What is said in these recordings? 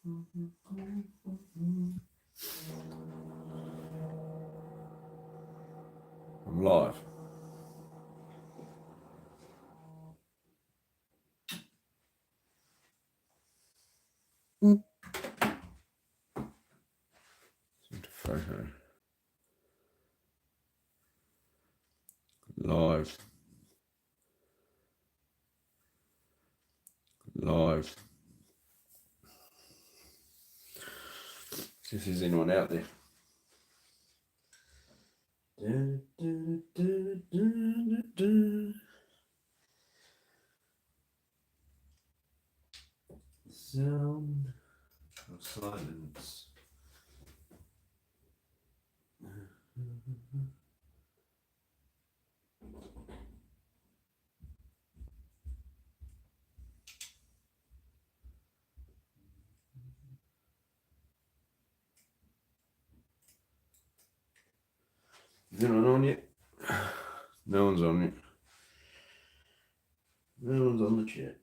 I'm live. Photo. Live. Live. See if there's anyone out there. Sound of silence. Is anyone on yet? No one's on yet. No one's on the chat.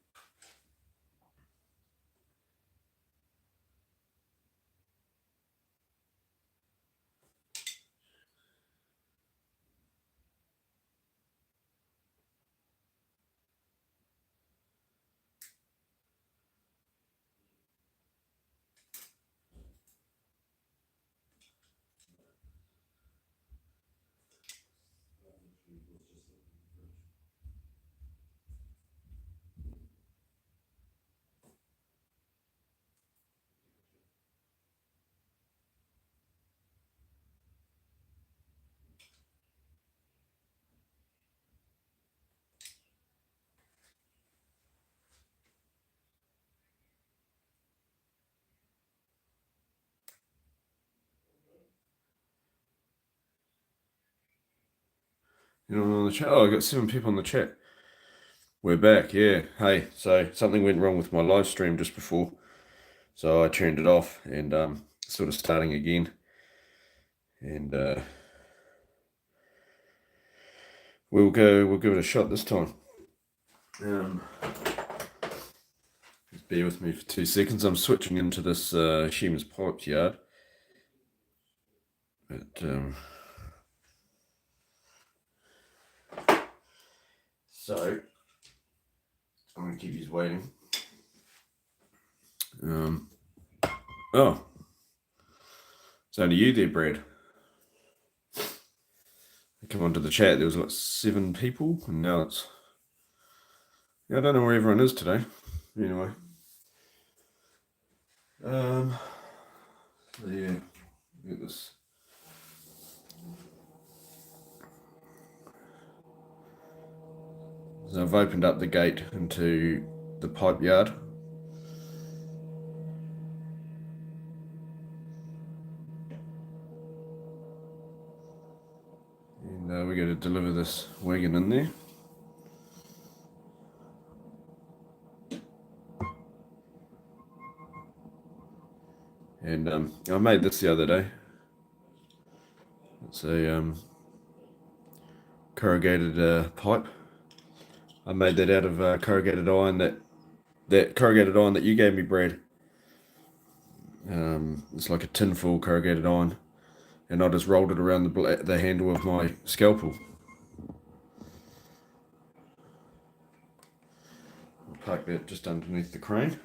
Anyone on the chat? Oh, I got 7 people on the chat. We're back, yeah. Hey, so something went wrong with my live stream just before, so I turned it off and sort of starting again. And we'll give it a shot this time. Just bear with me for 2 seconds. I'm switching into this Sheamus Pipes yard. But so I'm gonna keep you waiting. Oh, it's only you there, Brad. I come onto the chat. There was like 7 people, and now it's. Yeah, I don't know where everyone is today. Anyway. So yeah, look at this. So I've opened up the gate into the pipe yard. And we're going to deliver this wagon in there. And I made this the other day. It's a corrugated pipe. I made that out of corrugated iron. That corrugated iron that you gave me, Brad. It's like a tin full corrugated iron, and I just rolled it around the handle of my scalpel. I'll park that just underneath the crane.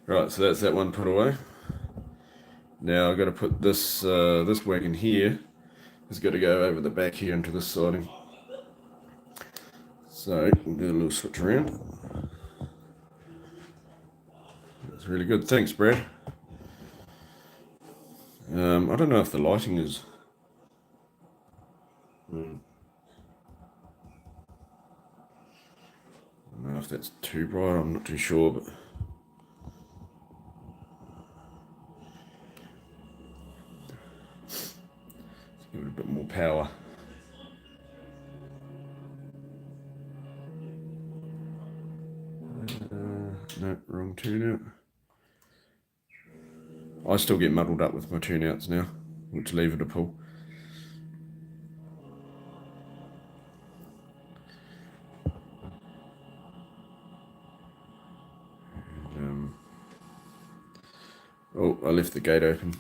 Right, so that's that one put away. Now I've got to put this this wagon here. It's got to go over the back here into this siding. So we'll do a little switch around. That's really good. Thanks, Brad. I don't know if the lighting is. I don't know if that's too bright. I'm not too sure, but. Give it a bit more power. No, wrong turnout. I still get muddled up with my turnouts now. which lever to pull. Oh, I left the gate open.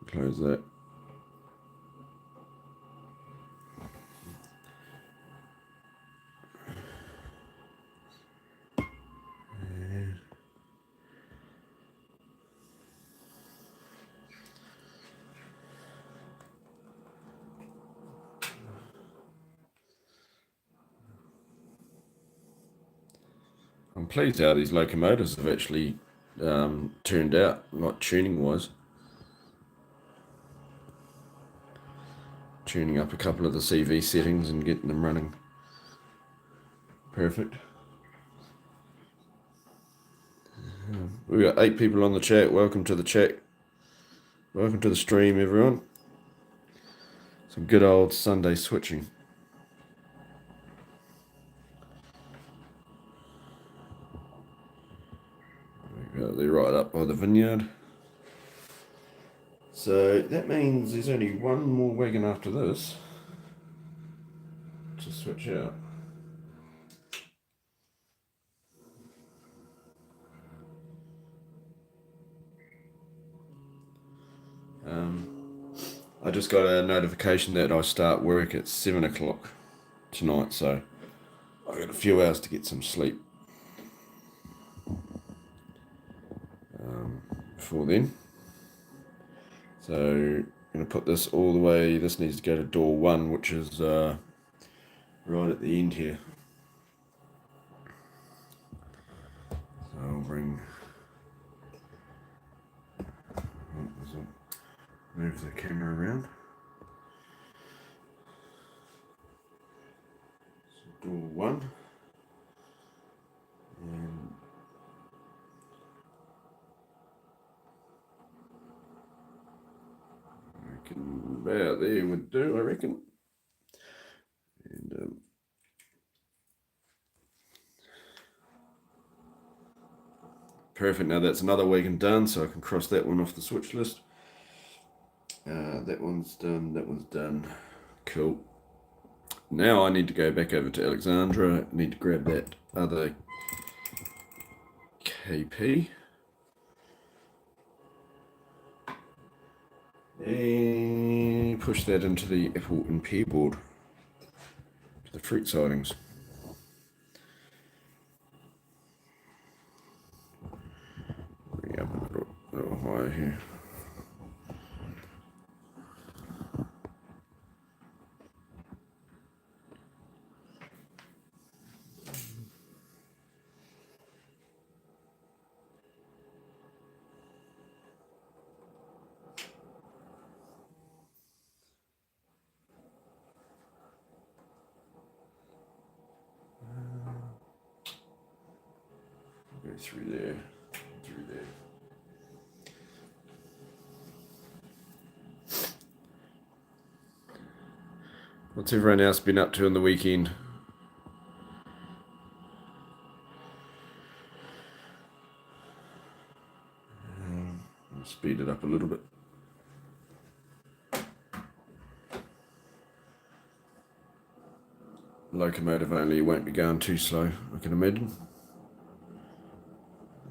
Close that. I'm pleased how these locomotives have actually turned out, not tuning-wise. Tuning up a couple of the CV settings and getting them running perfect. We've got 8 people on the chat. Welcome to the chat. Welcome to the stream, everyone. Some good old Sunday switching. They're right up by the vineyard. So that means there's only one more wagon after this to switch out. I just got a notification that I start work at 7 o'clock tonight, so I've got a few hours to get some sleep before then. So I'm going to put this all the way, this needs to go to door 1, which is right at the end here. So I'll move the camera around. So door 1. And about there would do, I reckon. And perfect. Now that's another wagon done, so I can cross that one off the switch list. That one's done. That one's done. Cool. Now I need to go back over to Alexandra. I need to grab that other KP. And push that into the apple and pear board. To the fruit sidings. Bring up a little higher here. Go through there, through there. What's everyone else been up to on the weekend? Speed it up a little bit. Locomotive only won't be going too slow, I can imagine.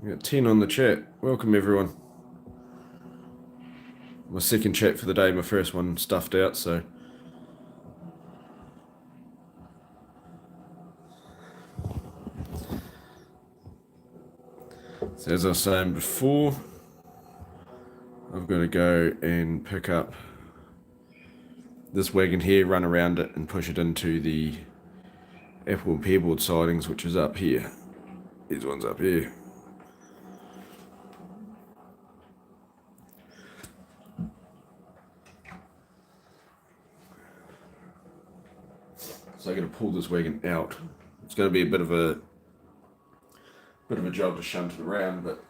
We got 10 on the chat. Welcome everyone. My second chat for the day, my first one stuffed out, so as I was saying before, I've got to go and pick up this wagon here, run around it and push it into the apple and pear board sidings, which is up here. These ones up here. So I'm going to pull this wagon out. It's going to be a bit of a job to shunt it around, but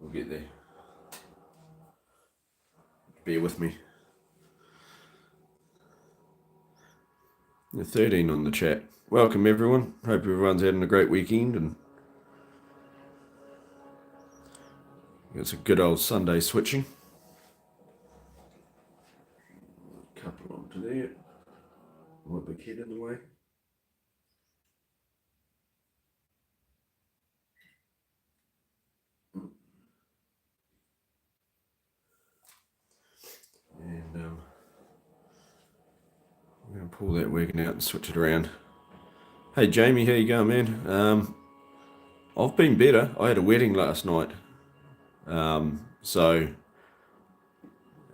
we'll get there. Bear with me. 13 on the chat. Welcome everyone. Hope everyone's having a great weekend and It's a good old Sunday switching. Couple onto there. Wipe the kid in the way. And I'm going to pull that wagon out and switch it around. Hey Jamie, how you going, man? I've been better. I had a wedding last night. So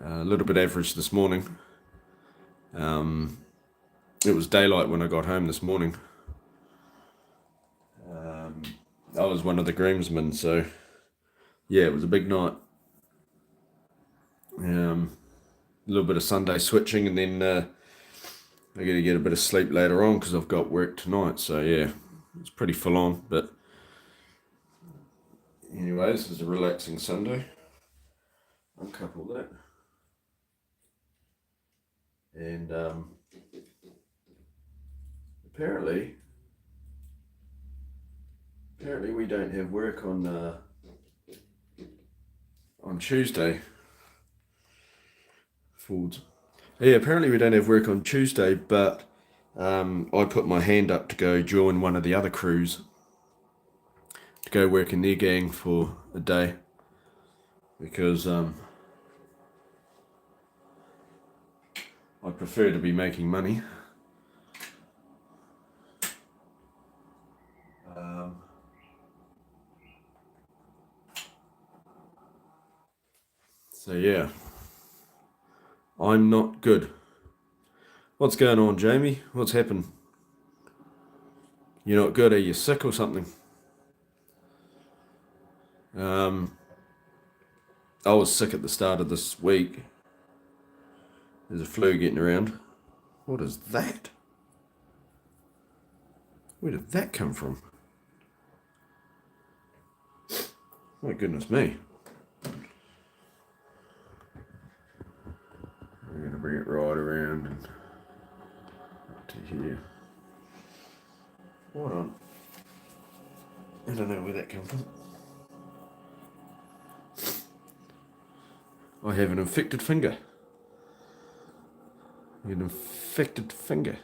a little bit average this morning. It was daylight when I got home this morning. I was one of the groomsmen, so yeah, it was a big night. A little bit of Sunday switching, and then I got to get a bit of sleep later on because I've got work tonight. So yeah, it's pretty full on. But anyway, this is a relaxing Sunday. Uncouple that, and apparently we don't have work on Tuesday. Fords. Yeah, apparently we don't have work on Tuesday, but I put my hand up to go join one of the other crews to go work in their gang for a day because I prefer to be making money. So yeah, I'm not good. What's going on, Jamie? What's happened? You're not good? Are you sick or something? I was sick at the start of this week. There's a flu getting around. What is that? Where did that come from? My goodness me. I'm going to bring it right around and up to here. Hold on. I don't know where that came from. I have an infected finger. An infected finger.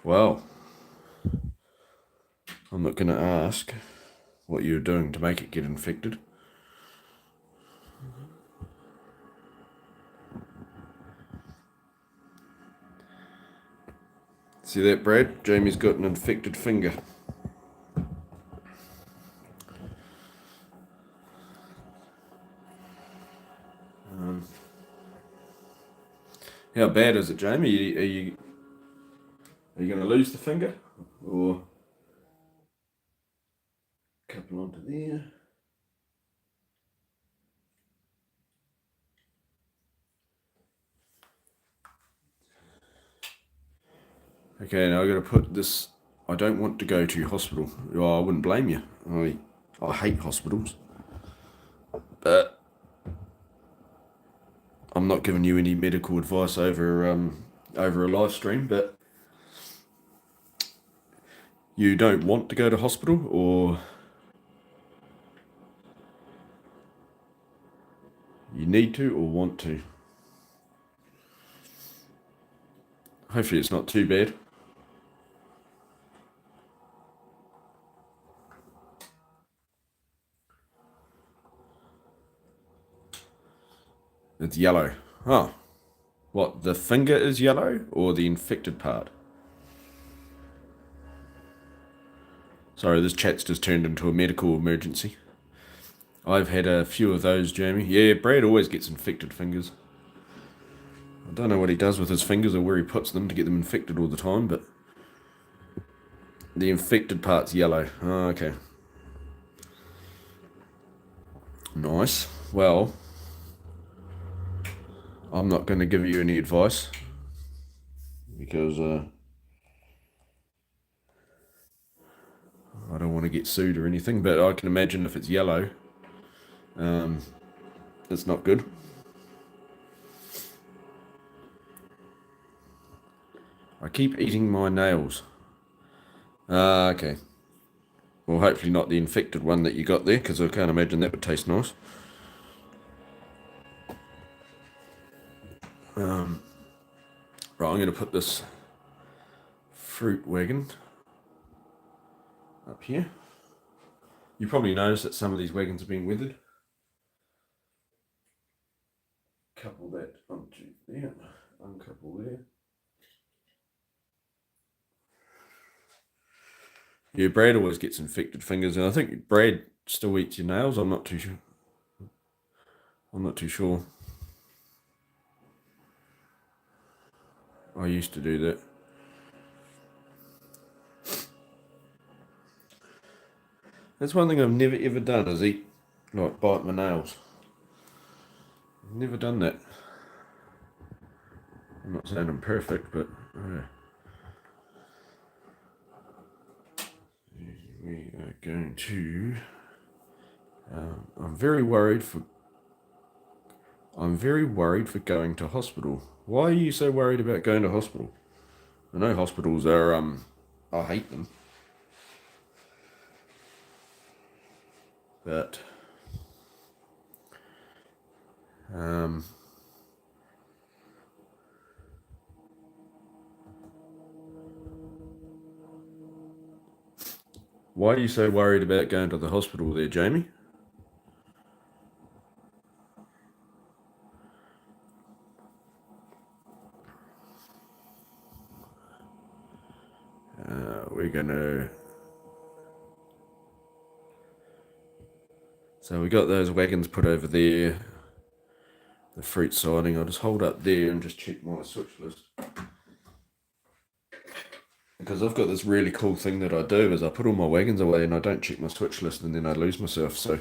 Well, I'm not going to ask what you're doing to make it get infected. See that, Brad? Jamie's got an infected finger. How bad is it, Jamie? Are you going to lose the finger, or a couple onto there? Okay, now I've got to put this. I don't want to go to hospital. Oh, I wouldn't blame you. I hate hospitals, but I'm not giving you any medical advice over a live stream. But you don't want to go to hospital, or you need to, or want to. Hopefully, it's not too bad. It's yellow. Oh. What, the finger is yellow or the infected part? Sorry, this chat's just turned into a medical emergency. I've had a few of those, Jamie. Yeah, Brad always gets infected fingers. I don't know what he does with his fingers or where he puts them to get them infected all the time, but the infected part's yellow. Oh, okay. Nice. Well, I'm not going to give you any advice because I don't want to get sued or anything, but I can imagine if it's yellow, it's not good. I keep eating my nails. Okay. Well, hopefully not the infected one that you got there, because I can't imagine that would taste nice. Right, I'm going to put this fruit wagon up here. You probably noticed that some of these wagons have been weathered. Couple that onto there, uncouple there. Yeah, Brad always gets infected fingers, and I think Brad still eats your nails. I'm not too sure. I used to do that. That's one thing I've never ever done is eat, like bite my nails. I've never done that. I'm not saying I'm perfect, but we are going to. I'm very worried for going to hospital. Why are you so worried about going to hospital? I know hospitals are I hate them. But why are you so worried about going to the hospital there, Jamie? We're gonna. So we got those wagons put over there. The fruit siding. I'll just hold up there and just check my switch list. Because I've got this really cool thing that I do is I put all my wagons away and I don't check my switch list and then I lose myself. So,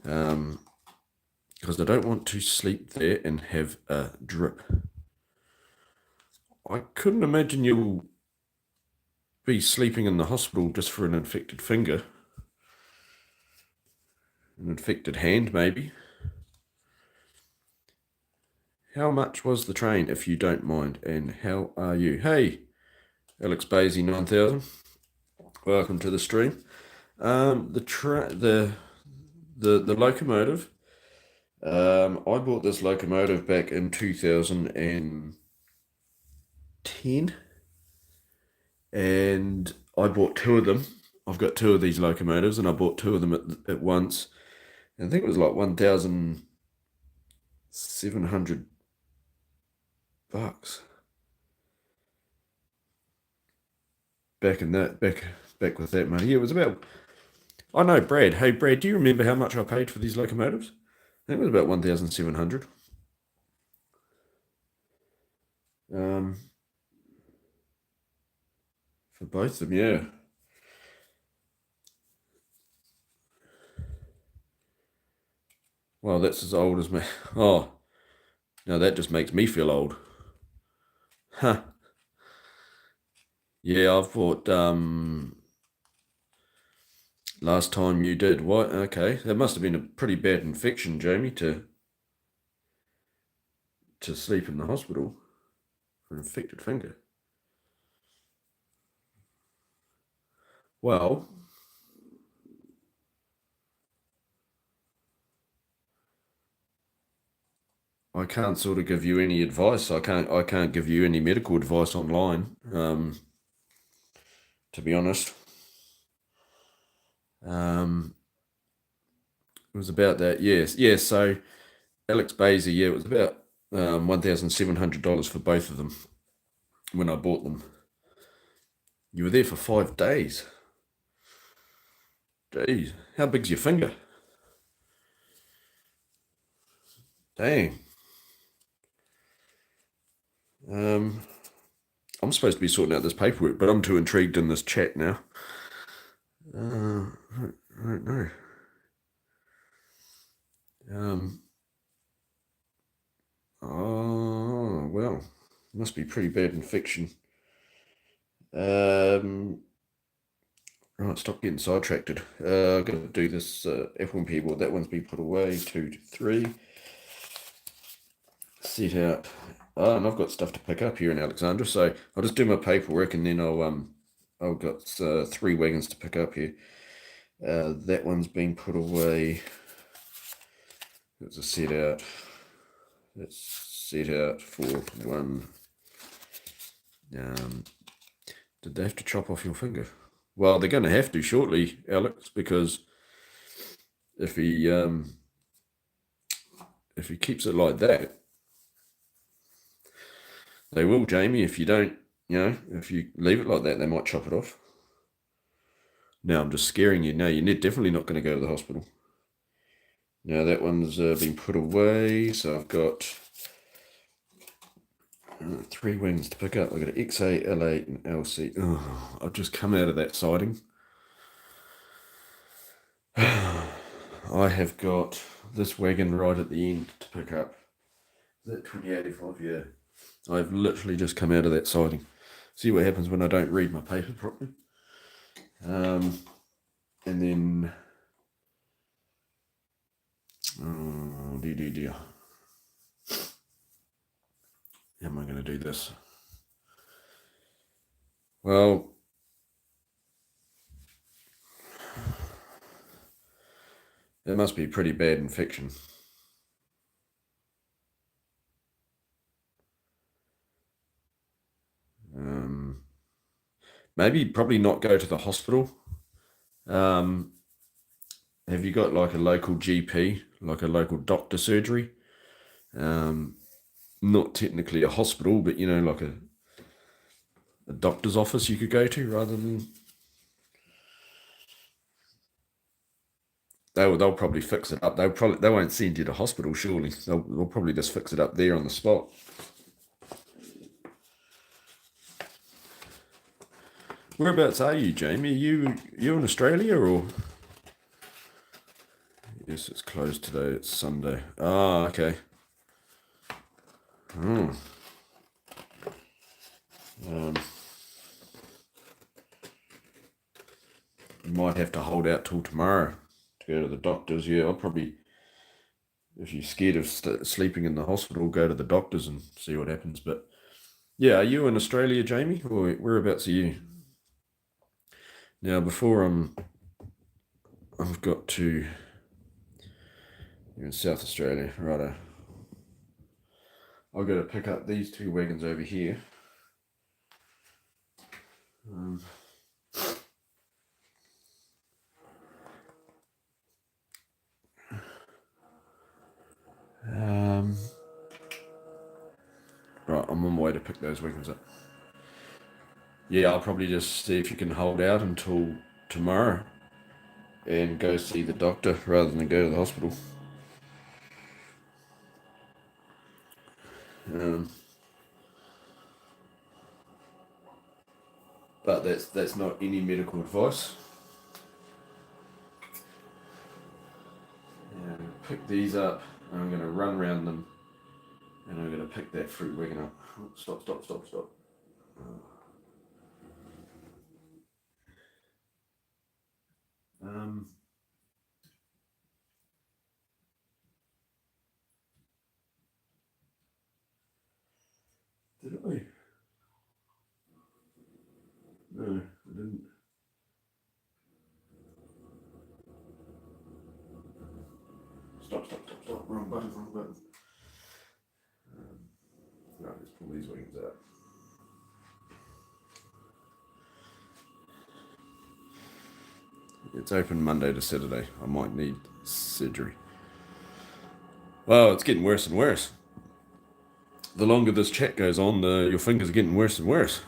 because I don't want to sleep there and have a drip. I couldn't imagine you'll be sleeping in the hospital just for an infected finger. An infected hand, maybe. How much was the train, if you don't mind? And how are you? Hey, Alex Basie 9000. Welcome to the stream. The locomotive. I bought this locomotive back in 2010, and I bought two of them. I've got two of these locomotives, and I bought two of them at once. And I think it was like $1,700. Back with that money. Yeah, it was about. I know, Brad. Hey, Brad, do you remember how much I paid for these locomotives? I think it was about 1,700. For both of them, yeah. Well, that's as old as me. Oh, no, that just makes me feel old. Huh. Yeah, I've bought last time you did. What? Okay, that must have been a pretty bad infection, Jamie, to sleep in the hospital for an infected finger. Well, I can't sort of give you any advice. I can't give you any medical advice online. To be honest. It was about that. Yes. So Alex Basie, yeah, it was about $1,700 for both of them when I bought them. You were there for 5 days. Jeez, how big's your finger? Dang. I'm supposed to be sorting out this paperwork, but I'm too intrigued in this chat now. I don't know. Oh, well, must be pretty bad infection. Right, stop getting sidetracked. I've got to do this F1 people. That one's been put away. 2 to 3. Set out. Oh, and I've got stuff to pick up here in Alexandra, so I'll just do my paperwork and then I've got 3 wagons to pick up here. That one's been put away. It's a set out. That's set out for one. Did they have to chop off your finger? Well, they're going to have to shortly, Alex, because if he keeps it like that, they will, Jamie. If you don't, if you leave it like that, they might chop it off. Now I'm just scaring you. No, you're definitely not going to go to the hospital. Now that one's been put away, so I've got 3 wings to pick up. I've got an XA, L8, and LC. Oh, I've just come out of that siding. I have got this wagon right at the end to pick up. Is that 2085? Yeah. I've literally just come out of that siding. See what happens when I don't read my paper properly. And then... Oh, dear. How am I going to do this? Well... It must be a pretty bad infection. Maybe probably not go to the hospital. Have you got like a local GP, like a local doctor surgery? Not technically a hospital, but like a doctor's office you could go to rather than... They'll probably fix it up. They won't send you to hospital, surely. They'll probably just fix it up there on the spot. Whereabouts are you, Jamie? Are you in Australia or? Yes, it's closed today. It's Sunday. Ah, okay. You might have to hold out till tomorrow to go to the doctors. Yeah, I'll probably, if you're scared of sleeping in the hospital, go to the doctors and see what happens. But yeah, are you in Australia, Jamie, or whereabouts are you? Now, before I've got to... You're in South Australia, righto. I've got to pick up these 2 wagons over here. Right, I'm on my way to pick those wagons up. Yeah, I'll probably just see if you can hold out until tomorrow and go see the doctor rather than go to the hospital. But that's not any medical advice. And I'm going to pick these up and I'm going to run around them and I'm going to pick that fruit wagon up. Oh, stop. Did I? No, I didn't. Stop. Wrong button. Right, let's pull these wagons out. It's open Monday to Saturday. I might need surgery. Well, it's getting worse and worse. The longer this chat goes on, your fingers are getting worse and worse.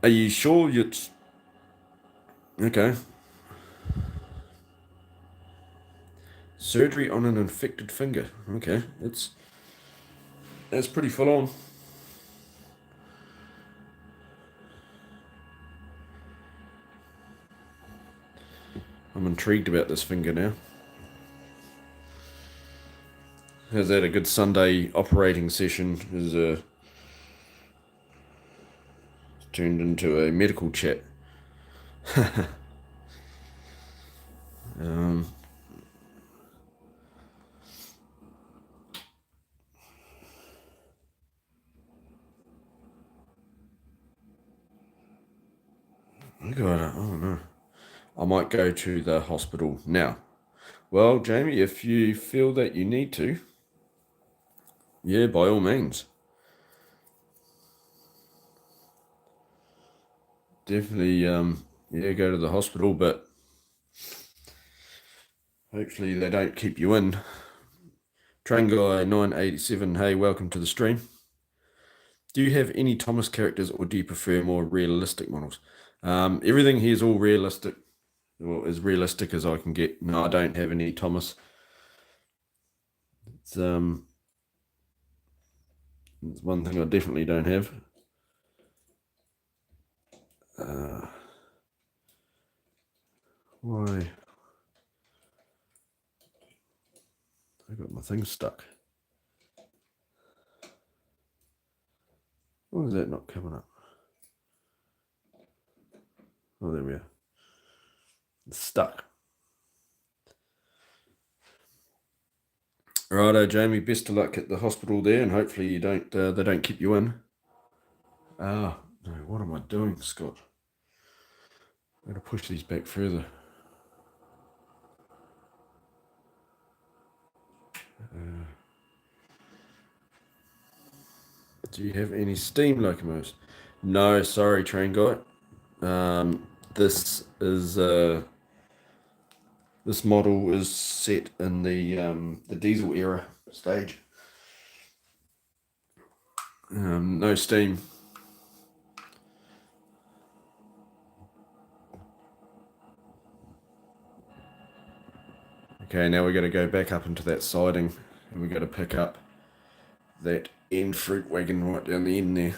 Are you sure it's... Okay. Surgery on an infected finger. Okay, that's pretty full on. I'm intrigued about this finger now. Has had a good Sunday operating session. Has turned into a medical chat. God, oh no. I might go to the hospital now. Well, Jamie, if you feel that you need to, yeah, by all means. Definitely, yeah, go to the hospital, but hopefully they don't keep you in. Train Guy 987, hey, welcome to the stream. Do you have any Thomas characters or do you prefer more realistic models? Everything here is all realistic, or as realistic as I can get. No, I don't have any Thomas. It's one thing I definitely don't have. Why? I got my thing stuck. Why is that not coming up? Oh, there we are. It's stuck. Righto, Jamie. Best of luck at the hospital there, and hopefully you don't. They don't keep you in. Ah, no. What am I doing, Scott? I'm going to push these back further. Do you have any steam locomotives? No, sorry, train guy. This is this model is set in the diesel era stage. No steam. Okay, now we're going to go back up into that siding, and we're going to pick up that end fruit wagon right down the end there.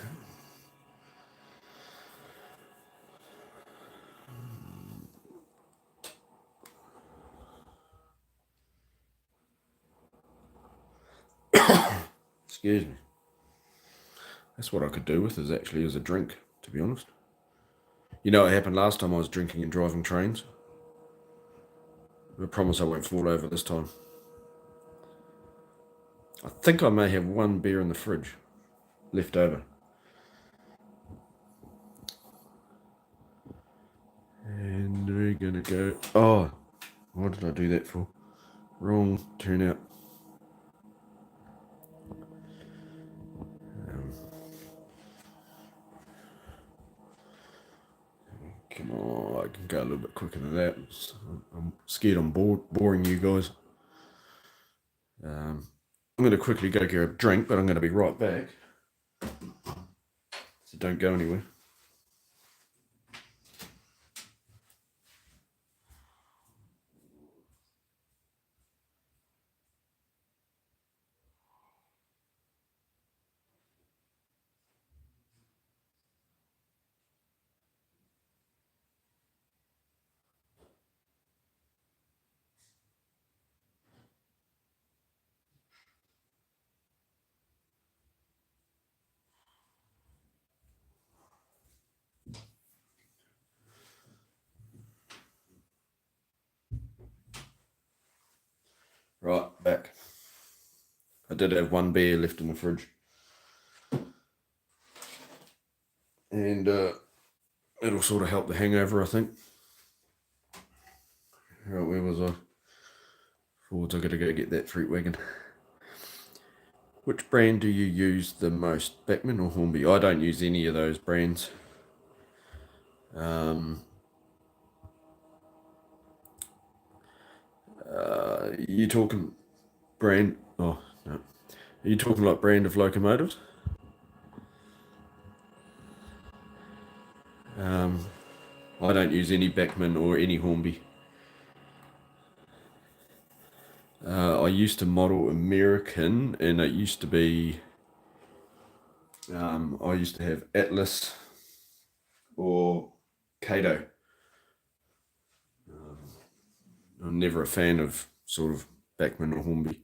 Excuse me. That's what I could do with is actually as a drink, to be honest. You know what happened last time I was drinking and driving trains? I promise I won't fall over this time. I think I may have one beer in the fridge left over. And we're gonna go. Oh, what did I do that for? Wrong turnout. Come on, I can go a little bit quicker than that. I'm scared I'm boring you guys. I'm going to quickly go get a drink, but I'm going to be right back. So don't go anywhere. Right, back. I did have one beer left in the fridge. And it'll sort of help the hangover, I think. Right, where was I? Forwards, I got to go get that fruit wagon. Which brand do you use the most, Beckman or Hornby? I don't use any of those brands. You talking brand? Oh no, are you talking like brand of locomotives? I don't use any Beckman or any Hornby. I used to model American, and it used to be. I used to have Atlas or Kato. I'm never a fan of sort of Beckman or Hornby.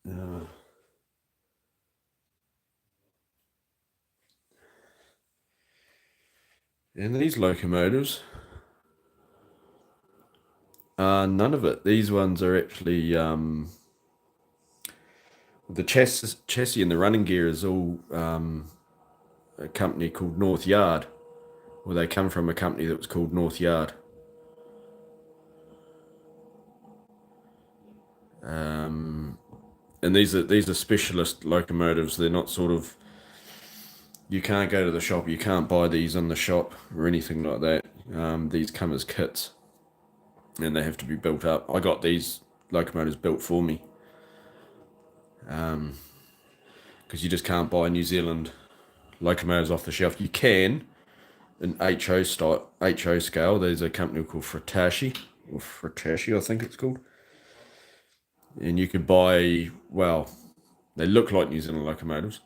And these locomotives, none of it. These ones are actually the chassis and the running gear is all a company called North Yard. Well, they come from a company that was called North Yard. And these are specialist locomotives. They're not sort of, you can't go to the shop, you can't buy these in the shop or anything like that. These come as kits, and they have to be built up. I got these locomotives built for me, because you just can't buy New Zealand locomotives off the shelf. You can in HO scale. There's a company called Fratashi, I think it's called, and you could buy, well, they look like New Zealand locomotives,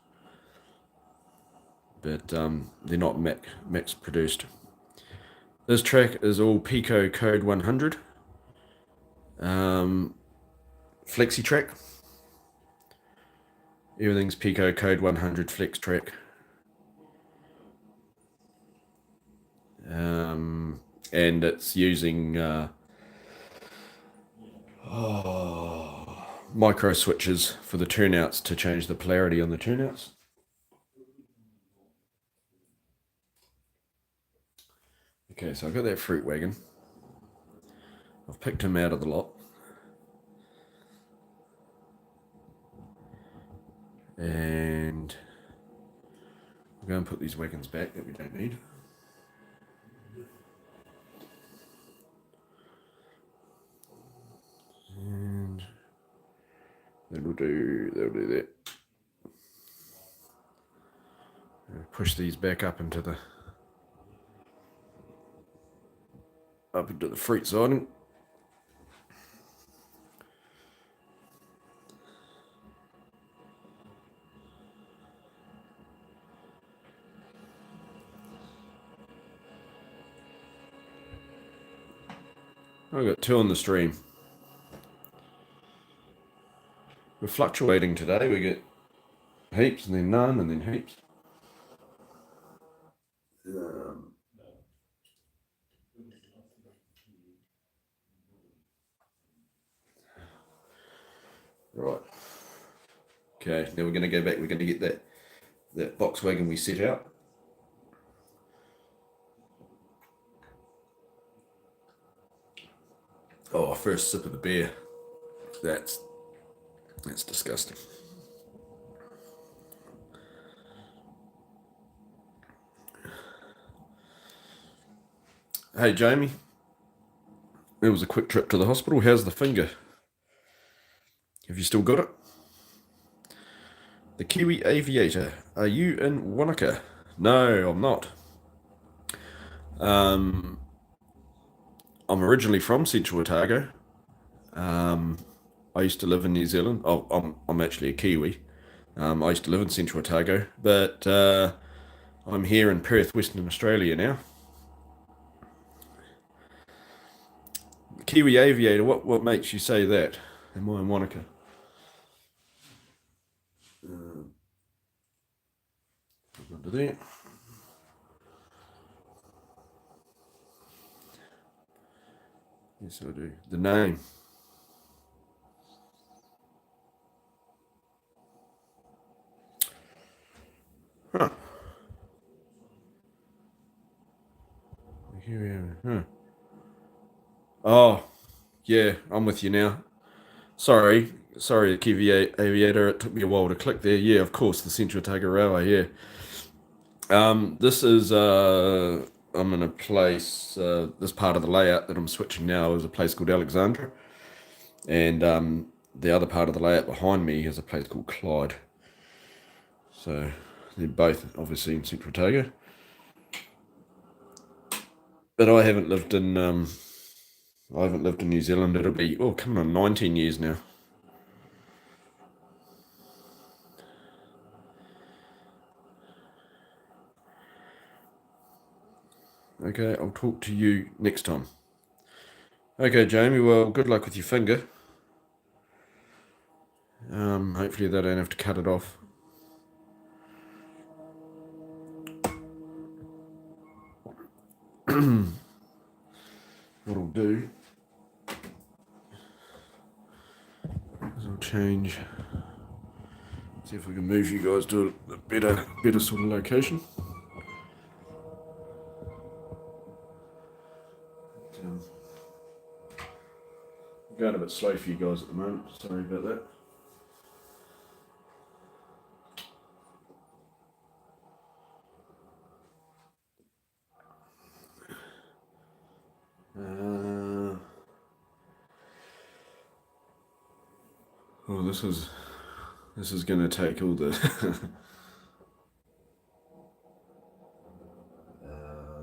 but they're not max produced. This track is all Pico Code 100 flexi track. Everything's Pico Code 100 flex track. And it's using micro switches for the turnouts to change the polarity on the turnouts. Okay, so I've got that fruit wagon. I've picked him out of the lot. And I'm going to put these wagons back that we don't need. And that'll do that. Push these back up into the fruit siding. I've got 2 on the stream. We're fluctuating today. We get heaps and then none and then heaps. Right. Okay, now we're going to go back. We're going to get that box wagon we set out. Oh, first sip of the beer. That's disgusting. Hey, Jamie. It was a quick trip to the hospital. How's the finger? Have you still got it? The Kiwi Aviator. Are you in Wanaka? No, I'm not. I'm originally from Central Otago. I used to live in New Zealand. Oh, I'm actually a Kiwi. I used to live in Central Otago, but I'm here in Perth, Western Australia now. Kiwi Aviator, what makes you say that? Am I in Wanaka? Under there. Yes, I do. The name. Huh. Here we are. Huh. Oh, yeah, I'm with you now. Sorry, the Kiwi Aviator. It took me a while to click there. Yeah, of course, the Central Otago Railway. Yeah. This is I'm in a place. This part of the layout that I'm switching now is a place called Alexandra, and the other part of the layout behind me is a place called Clyde. So they're both obviously in Central Otago, but I haven't lived in New Zealand. It'll be coming on 19 years now. Okay, I'll talk to you next time. Okay, Jamie, well, good luck with your finger. Hopefully they don't have to cut it off. What I'll do is I'll change, see if we can move you guys to a better sort of location. I'm going a bit slow for you guys at the moment. Sorry about that. Oh, this is going to take all the.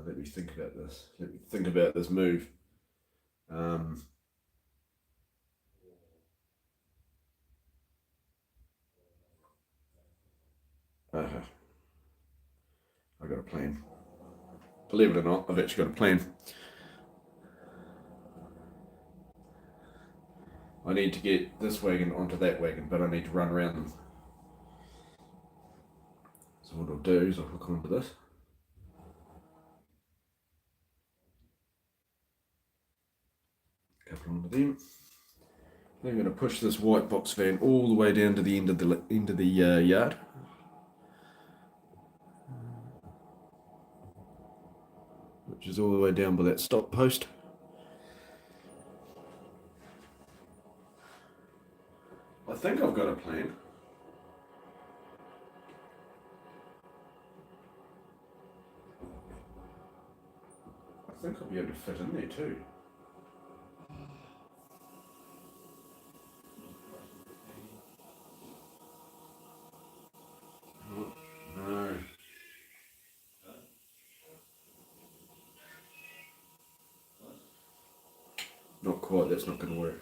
Let me think about this. Let me think about this move. Um, uh, I got a plan. Believe it or not, I've actually got a plan. I need to get this wagon onto that wagon, but I need to run around them. So what I'll do is I'll hook onto this. Couple onto them. Then I'm going to push this white box van all the way down to the end of the yard. Which is all the way down by that stop post. I think I've got a plan. I think I'll be able to fit in there too. No. Not quite, that's not going to work.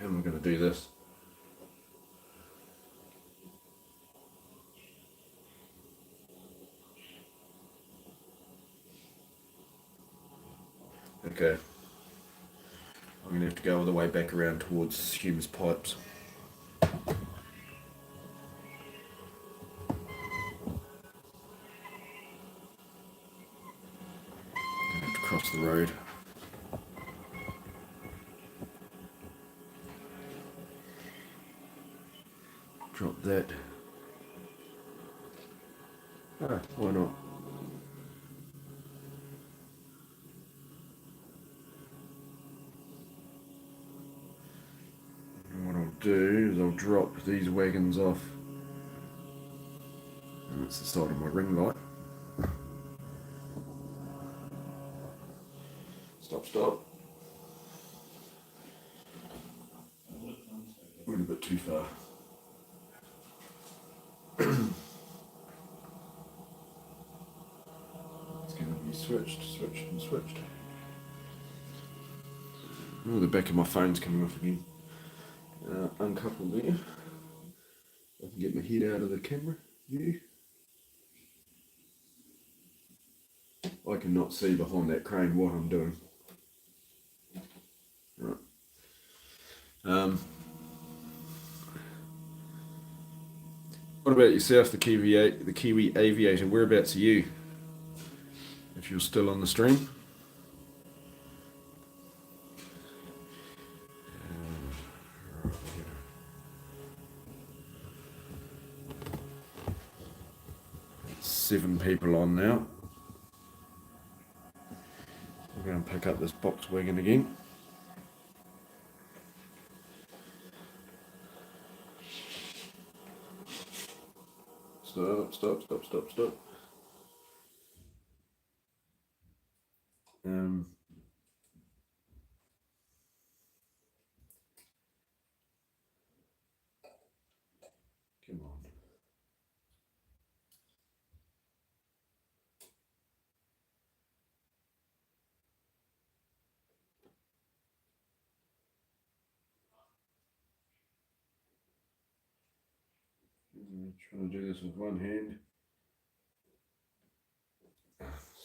How am I going to do this? Okay. I'm going to have to go all the way back around towards Hume's pipes. I have to cross the road. Drop that. Ah, why not? And what I'll do is I'll drop these wagons off. And that's the side of my ring light. Stop, stop. Went a bit too far. It's going to be switched and switched. Oh, the back of my phone's coming off again. Uncouple there. I can get my head out of the camera view. I cannot see behind that crane what I'm doing. Right. What about yourself, the Kiwi Aviator? Whereabouts are you? If you're still on the stream. Seven people on now. We're going to pick up this box wagon again. Stop. Come on. I'm trying to do this with one hand.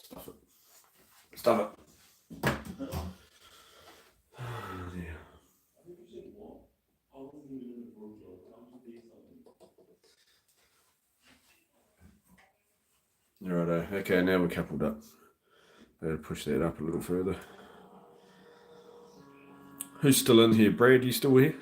Stuff it. Yeah. Righto. Okay, now we're coupled up. Better push that up a little further. Who's still in here? Brad, you still here?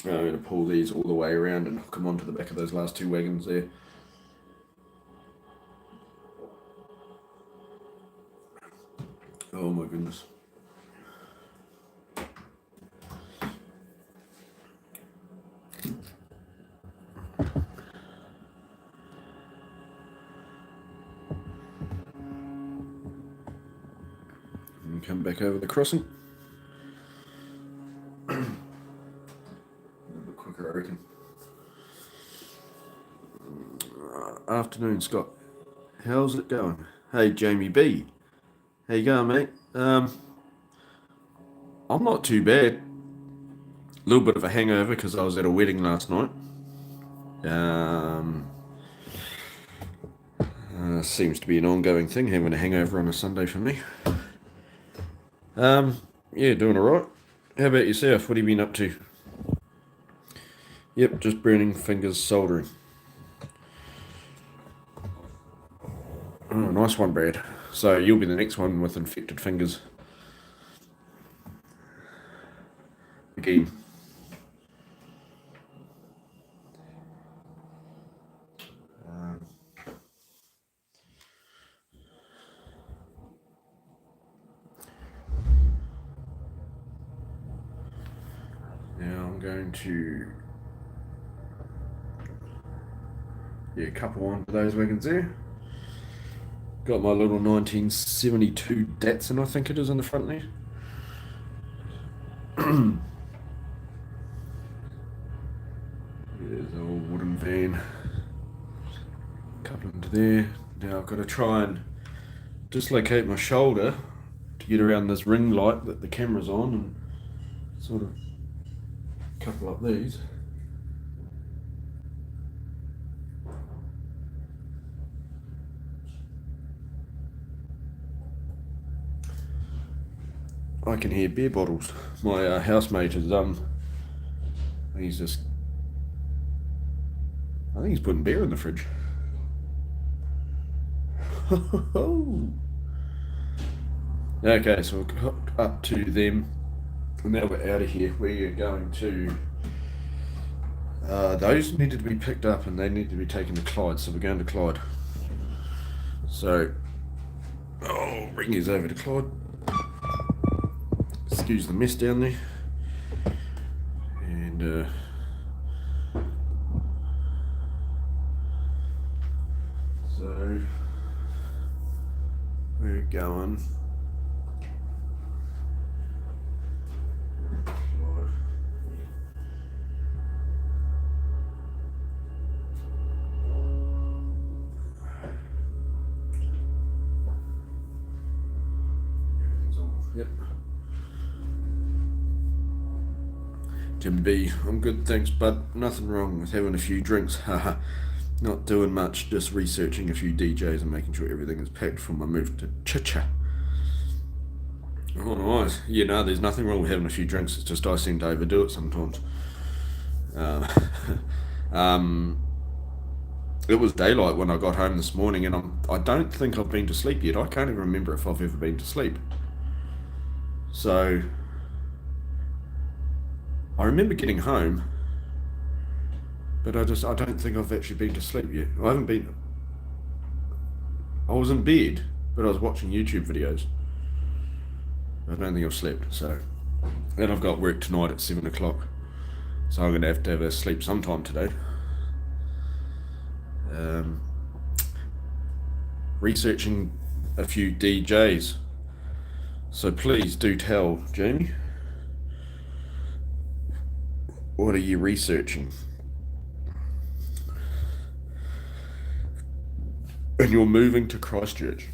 I'm going to pull these all the way around and hook them onto the back of those last two wagons there. Oh my goodness. And come back over the crossing. A little bit quicker, I reckon. Afternoon, Scott. How's it going? Hey, Jamie B. How you going, mate? I'm not too bad. A little bit of a hangover because I was at a wedding last night. Seems to be an ongoing thing, having a hangover on a Sunday for me. Yeah, doing alright. How about yourself? What have you been up to? Yep, just burning fingers soldering. Oh, nice one, Brad. So you'll be the next one with infected fingers. Again. Now I'm going to couple onto those wagons there. Got my little 1972 Datsun, I think it is, in the front there. There's an old wooden van. Couple into there. Now I've got to try and dislocate my shoulder to get around this ring light that the camera's on and sort of couple up these. I can hear beer bottles. My housemate is I think he's putting beer in the fridge. Okay, so we'll hook up to them. Now we're out of here. We're going to those needed to be picked up and they need to be taken to Clyde, so we're going to Clyde. So I'll bring these over to Clyde. Excuse the mess down there. And so we're going Yep. Jim B, I'm good, thanks, bud. Nothing wrong with having a few drinks. Haha. Not doing much, just researching a few DJs and making sure everything is packed for my move to Chicha. Oh, nice. Yeah, no, there's nothing wrong with having a few drinks. It's just I seem to overdo it sometimes. It was daylight when I got home this morning, and I don't think I've been to sleep yet. I can't even remember if I've ever been to sleep. So I remember getting home, but I don't think I've actually been to sleep yet. I was in bed, but I was watching YouTube videos. I don't think I've slept, so. And I've got work tonight at 7 o'clock, so I'm going to have a sleep sometime today. Researching a few DJs. So please do tell, Jamie, what are you researching? And you're moving to Christchurch.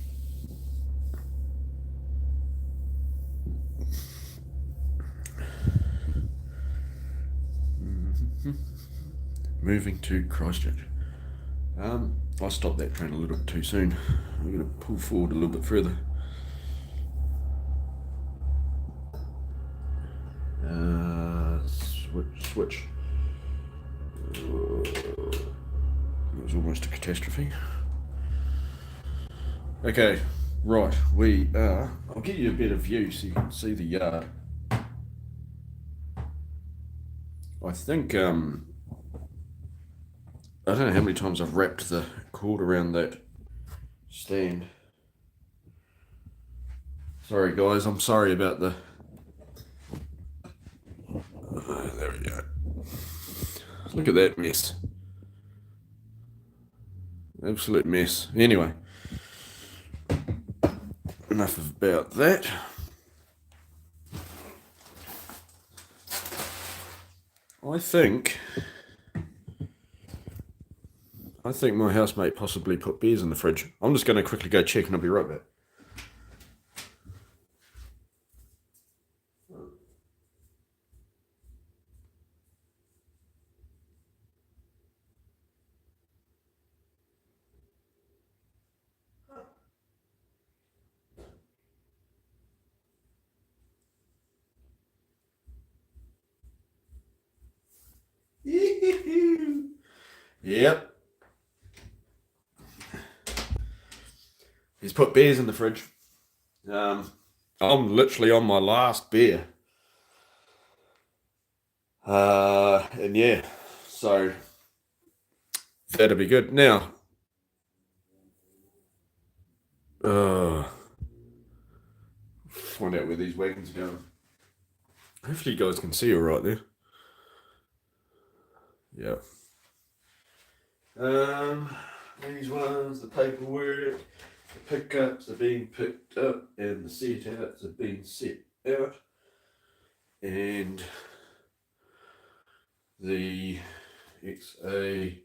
Moving to Christchurch. I stopped that train a little bit too soon. I'm going to pull forward a little bit further. Switch. It was almost a catastrophe. Okay, right, we are. I'll give you a better view so you can see the yard. I think I don't know how many times I've wrapped the cord around that stand. Sorry guys, I'm sorry about the... there we go. Look at that mess. Absolute mess. Anyway, enough about that. I think my housemate possibly put beers in the fridge. I'm just going to quickly go check and I'll be right back. Yep. He's put beers in the fridge. I'm literally on my last beer. And yeah, so that'll be good. Now, find out where these wagons are going. Hopefully you guys can see all right there. Yeah. These ones, the paperwork, the pickups are being picked up and the set outs are being set out. And the XA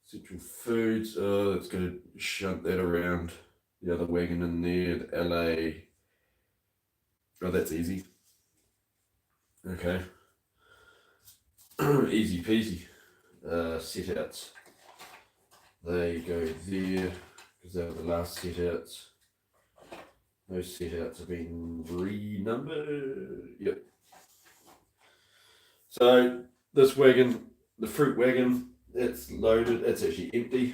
Central Foods, let's go shunt that around the other wagon in there, the LA. Oh, that's easy. Okay. Easy peasy. Set outs. They go there because they were the last set outs. Those set outs have been renumbered. Yep. So this wagon, the fruit wagon, it's loaded. It's actually empty.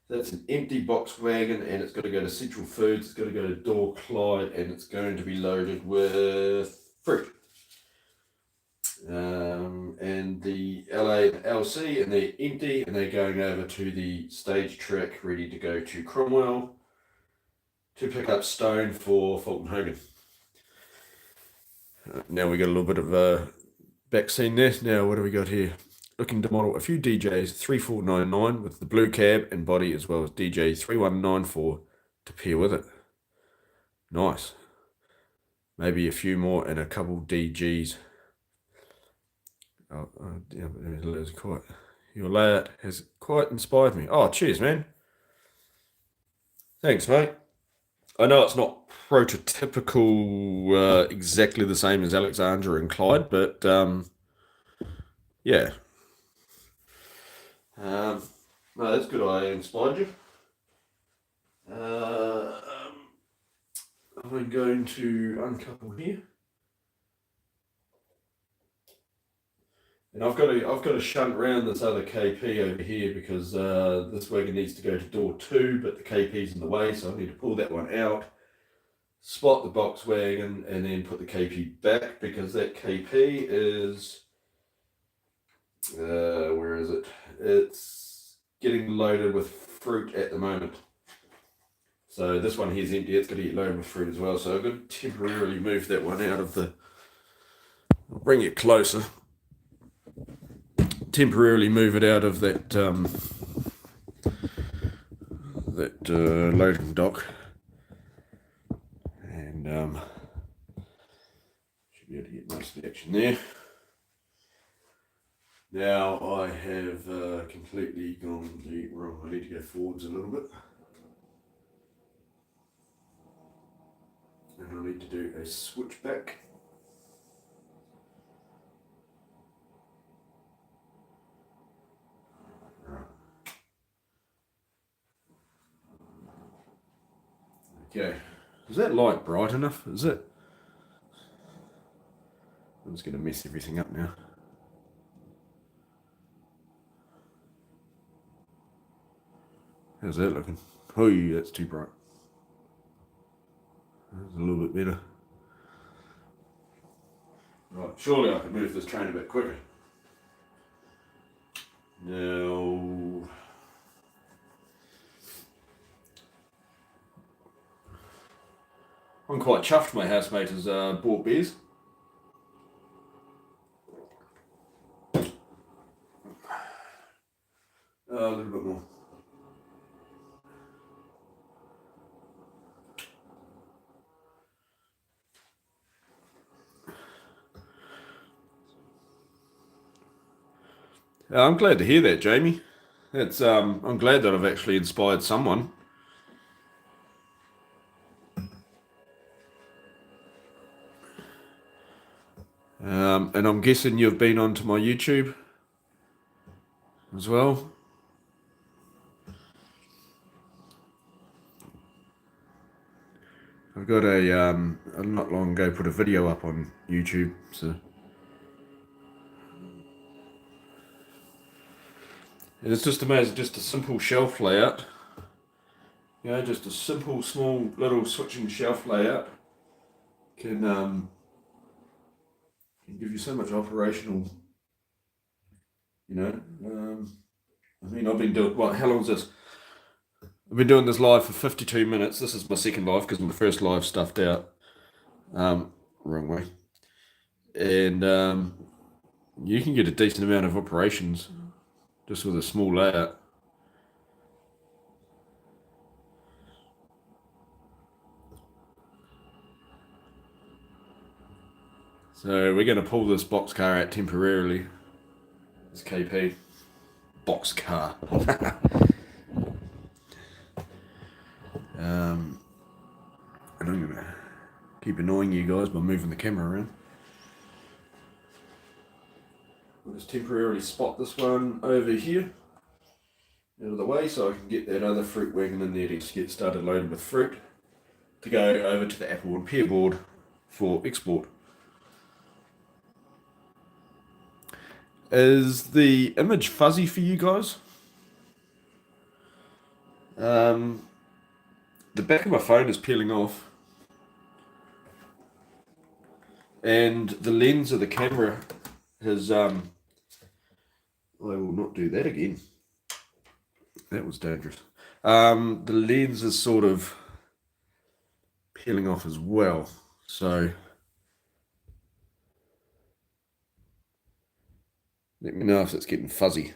That's an empty box wagon, and it's got to go to Central Foods. It's got to go to Door Clyde, and it's going to be loaded with fruit. And the LA and LC, and they're empty, and they're going over to the stage track, ready to go to Cromwell to pick up stone for Fulton Hogan. Now we got a little bit of a back scene there. Now what do we got here? Looking to model a few DJs 3499 with the blue cab and body, as well as DJ 3194 to pair with it. Nice. Maybe a few more and a couple DGs. Yeah, your layout has quite inspired me. Oh, cheers, man. Thanks, mate. I know it's not prototypical, exactly the same as Alexandra and Clyde, but yeah. No, that's good. I inspired you. I'm going to uncouple here. And I've got to shunt around this other KP over here because this wagon needs to go to door 2, but the KP's in the way, so I need to pull that one out, spot the box wagon, and then put the KP back because that KP is, where is it? It's getting loaded with fruit at the moment. So this one here is empty. It's going to get loaded with fruit as well. So I'm going to temporarily move that one out of the... I'll bring it closer. Temporarily move it out of that loading dock, and should be able to get most of the action there. Now I have completely gone the wrong. I need to go forwards a little bit, and I need to do a switchback. Okay, is that light bright enough? Is it? I'm just going to mess everything up now. How's that looking? Oh, that's too bright. That's a little bit better. Right, surely I can move this train a bit quicker. Now, I'm quite chuffed my housemate has bought beers. A little bit more. I'm glad to hear that, Jamie. It's I'm glad that I've actually inspired someone. And I'm guessing you've been onto my YouTube as well. I've got not long ago put a video up on YouTube, so. And it's just amazing, just a simple shelf layout. You know, just a simple, small, little switching shelf layout can give you so much operational, you know. I mean, I've been doing, what, how long is this? I've been doing this live for 52 minutes. This is my second live because my first live stuffed out. Wrong way. And you can get a decent amount of operations just with a small layout. So we're going to pull this boxcar out temporarily. It's KP. Boxcar. And I'm going to keep annoying you guys by moving the camera around. I'll just temporarily spot this one over here out of the way so I can get that other fruit wagon in there to get started loaded with fruit to go over to the apple and pear board for export. Is the image fuzzy for you guys? The back of my phone is peeling off. And the lens of the camera has, I will not do that again. That was dangerous. The lens is sort of peeling off as well. So let me know if it's getting fuzzy.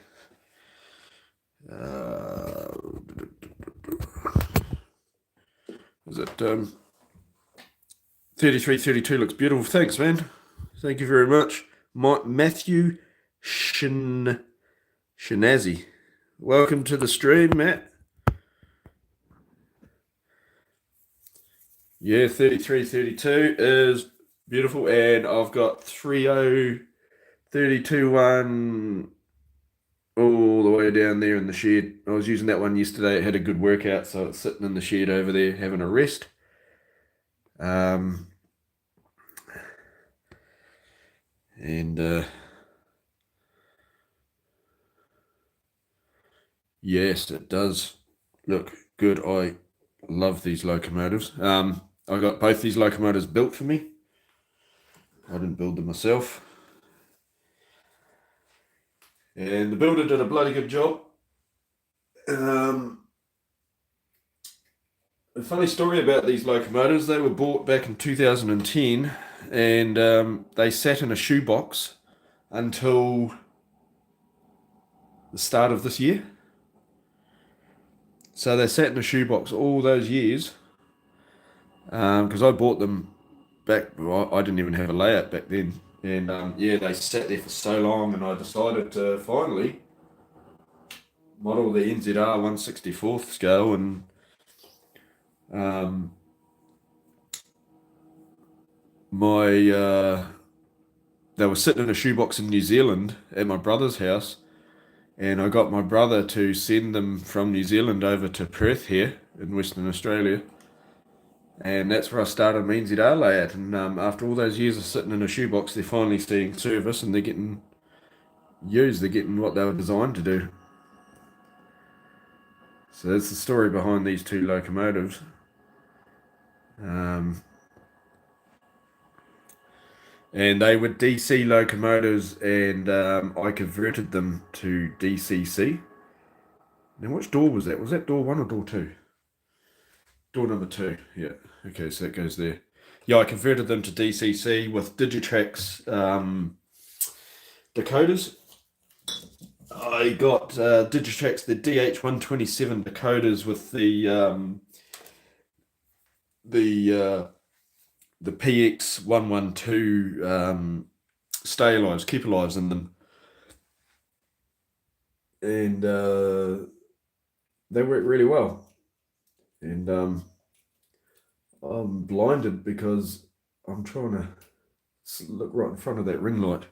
Is it 3332 looks beautiful. Thanks, man. Thank you very much. Matthew Shinazi. Welcome to the stream, Matt. Yeah, 3332 is beautiful. And I've got 30321 all the way down there in the shed. I was using that one yesterday. It had a good workout, so it's sitting in the shed over there having a rest. Yes, it does look good. I love these locomotives. I got both these locomotives built for me. I didn't build them myself. And the builder did a bloody good job. A funny story about these locomotives, they were bought back in 2010 and they sat in a shoebox until the start of this year. So they sat in a shoebox all those years because I bought them back, well, I didn't even have a layout back then. And yeah, they sat there for so long and I decided to finally model the NZR 1/64th scale and they were sitting in a shoebox in New Zealand at my brother's house, and I got my brother to send them from New Zealand over to Perth here in Western Australia, and that's where I started my NZR layout. And after all those years of sitting in a shoebox, they're finally seeing service and they're getting used. They're getting what they were designed to do. So that's the story behind these two locomotives. And they were DC locomotives, and I converted them to DCC. Now, which door was that? Was that door one or door two? Door number two. Yeah. Okay, so that goes there. Yeah, I converted them to DCC with Digitrax decoders. I got Digitrax, the DH127 decoders with the the PX112 stay alives, keep alives in them, and they work really well. And I'm blinded because I'm trying to look right in front of that ring light.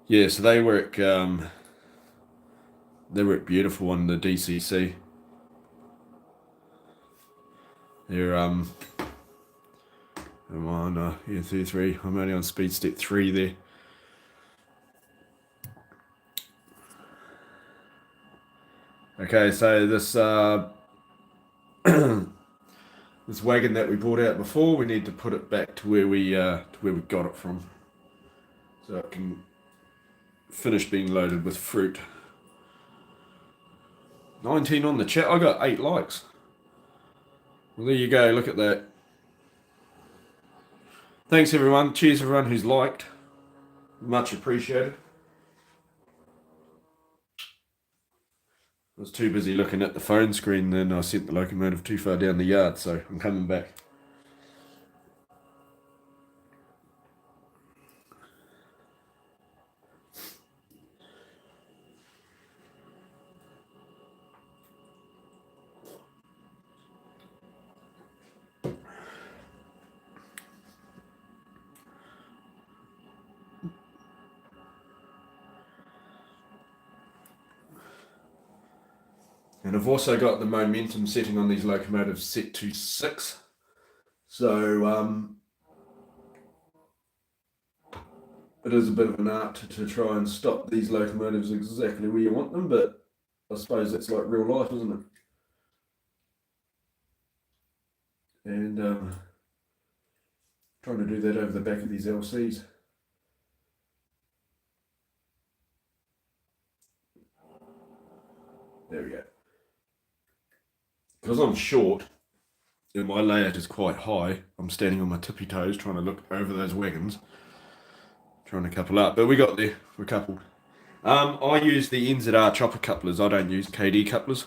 Yeah, so they work beautiful on the DCC. They're I'm on yeah, 33. I'm only on speed step 3 there. Okay, so this this wagon that we brought out before, we need to put it back to where we got it from, so it can finish being loaded with fruit. 19 on the chat. I got 8 likes. Well, there you go. Look at that. Thanks everyone. Cheers everyone who's liked. Much appreciated. I was too busy looking at the phone screen, then I sent the locomotive too far down the yard, so I'm coming back. And I've also got the momentum setting on these locomotives set to 6. So it is a bit of an art to try and stop these locomotives exactly where you want them, but I suppose that's like real life, isn't it? And trying to do that over the back of these LCs. There we go. Because I'm short and my layout is quite high, I'm standing on my tippy toes trying to look over those wagons, trying to couple up. But we got there, we're coupled. I use the NZR chopper couplers, I don't use KD couplers.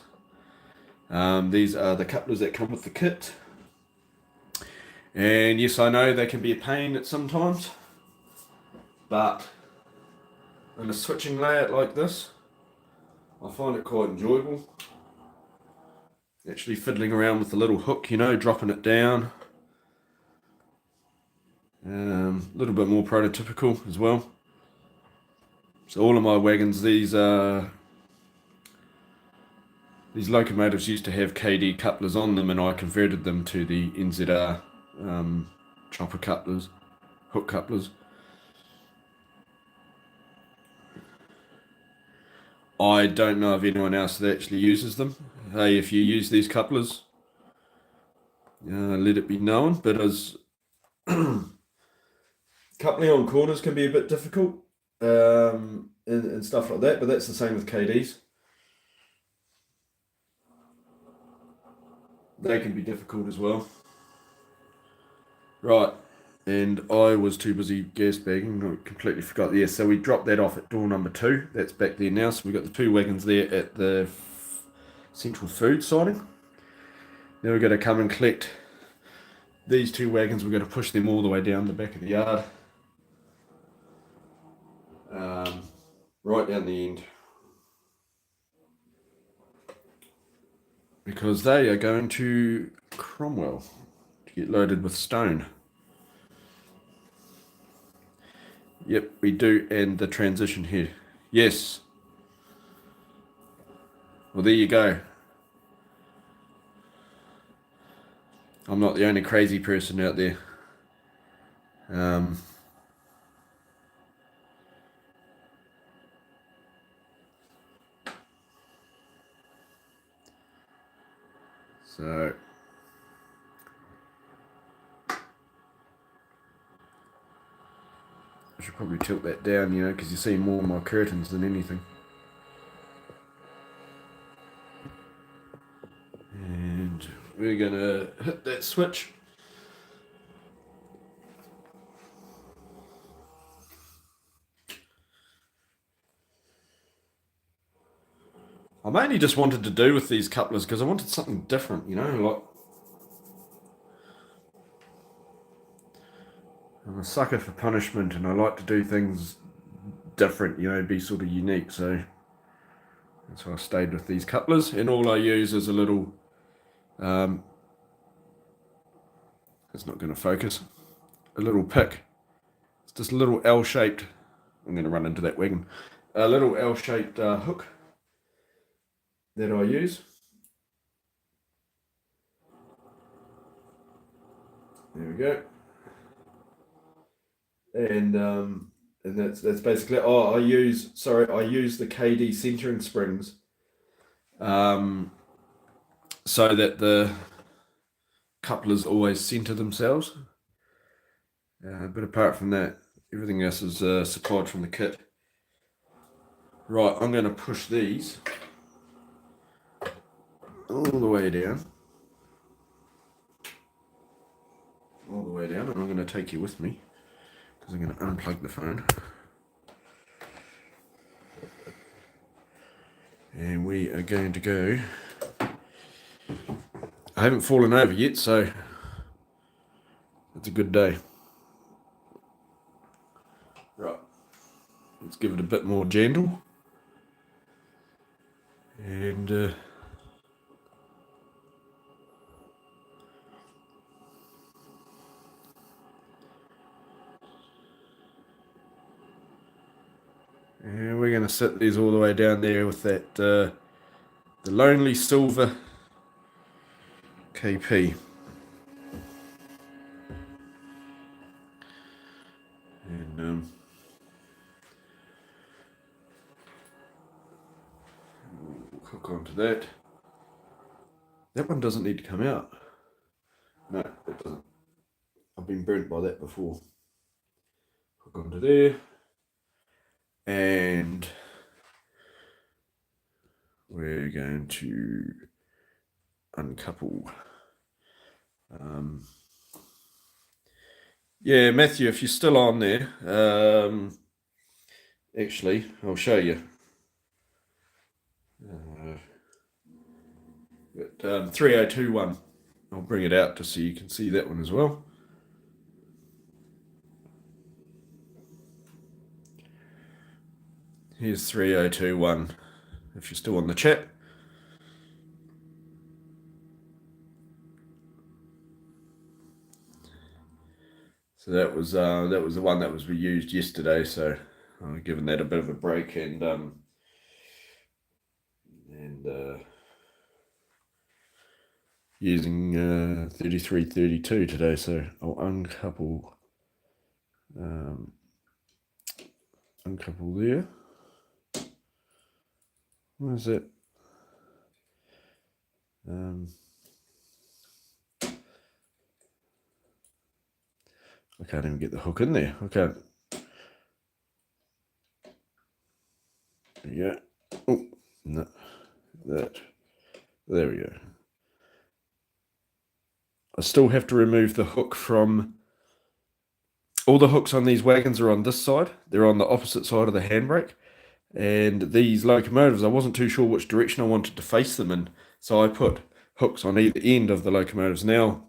These are the couplers that come with the kit. And yes, I know they can be a pain at sometimes, but in a switching layout like this, I find it quite enjoyable. Actually fiddling around with the little hook, you know, dropping it down. A little bit more prototypical as well. So all of my wagons, these locomotives used to have KD couplers on them, and I converted them to the NZR chopper couplers, hook couplers. I don't know of anyone else that actually uses them. Hey, if you use these couplers, let it be known. But as coupling on corners can be a bit difficult and stuff like that, but that's the same with KDs. They can be difficult as well. Right, and I was too busy gas bagging, I completely forgot. Yeah, so we dropped that off at door number 2. That's back there now. So we've got the 2 wagons there at the central food siding. Now we're going to come and collect these 2 wagons. We're going to push them all the way down the back of the yard. Right down the end. Because they are going to Cromwell to get loaded with stone. Yep, we do, and the transition head. Yes. Well, there you go. I'm not the only crazy person out there. So I should probably tilt that down, you know, because you see more of my curtains than anything. And we're gonna hit that switch. I mainly just wanted to do with these couplers because I wanted something different, you know, like I'm a sucker for punishment and I like to do things different, you know, be sort of unique. So that's why I stayed with these couplers, and all I use is a little, it's not going to focus, a little pick. It's just a little L-shaped, I'm going to run into that wagon, a little L-shaped hook that I use. There we go. And that's basically, I use the KD centering springs, so that the couplers always center themselves. But apart from that, everything else is supplied from the kit. Right, I'm going to push these all the way down. All the way down, and I'm going to take you with me because I'm going to unplug the phone. And we are going to go. I haven't fallen over yet, so it's a good day. Right, let's give it a bit more gentle. And and we're going to sit these all the way down there with that the Lonely Silver KP. And we'll hook onto that. That one doesn't need to come out. No, it doesn't. I've been burnt by that before. Hook onto there. And we're going to uncouple. Yeah, Matthew, if you're still on there, actually, I'll show you. But 3021, I'll bring it out just so you can see that one as well. Here's 3021, if you're still on the chat. So that was the one that was reused yesterday. So I've given that a bit of a break and using 3332 today. So I'll uncouple there. What is it? I can't even get the hook in there. Okay. Yeah. Oh, no. That. There we go. I still have to remove the hook from... All the hooks on these wagons are on this side. They're on the opposite side of the handbrake. And these locomotives, I wasn't too sure which direction I wanted to face them in. So I put hooks on either end of the locomotives. Now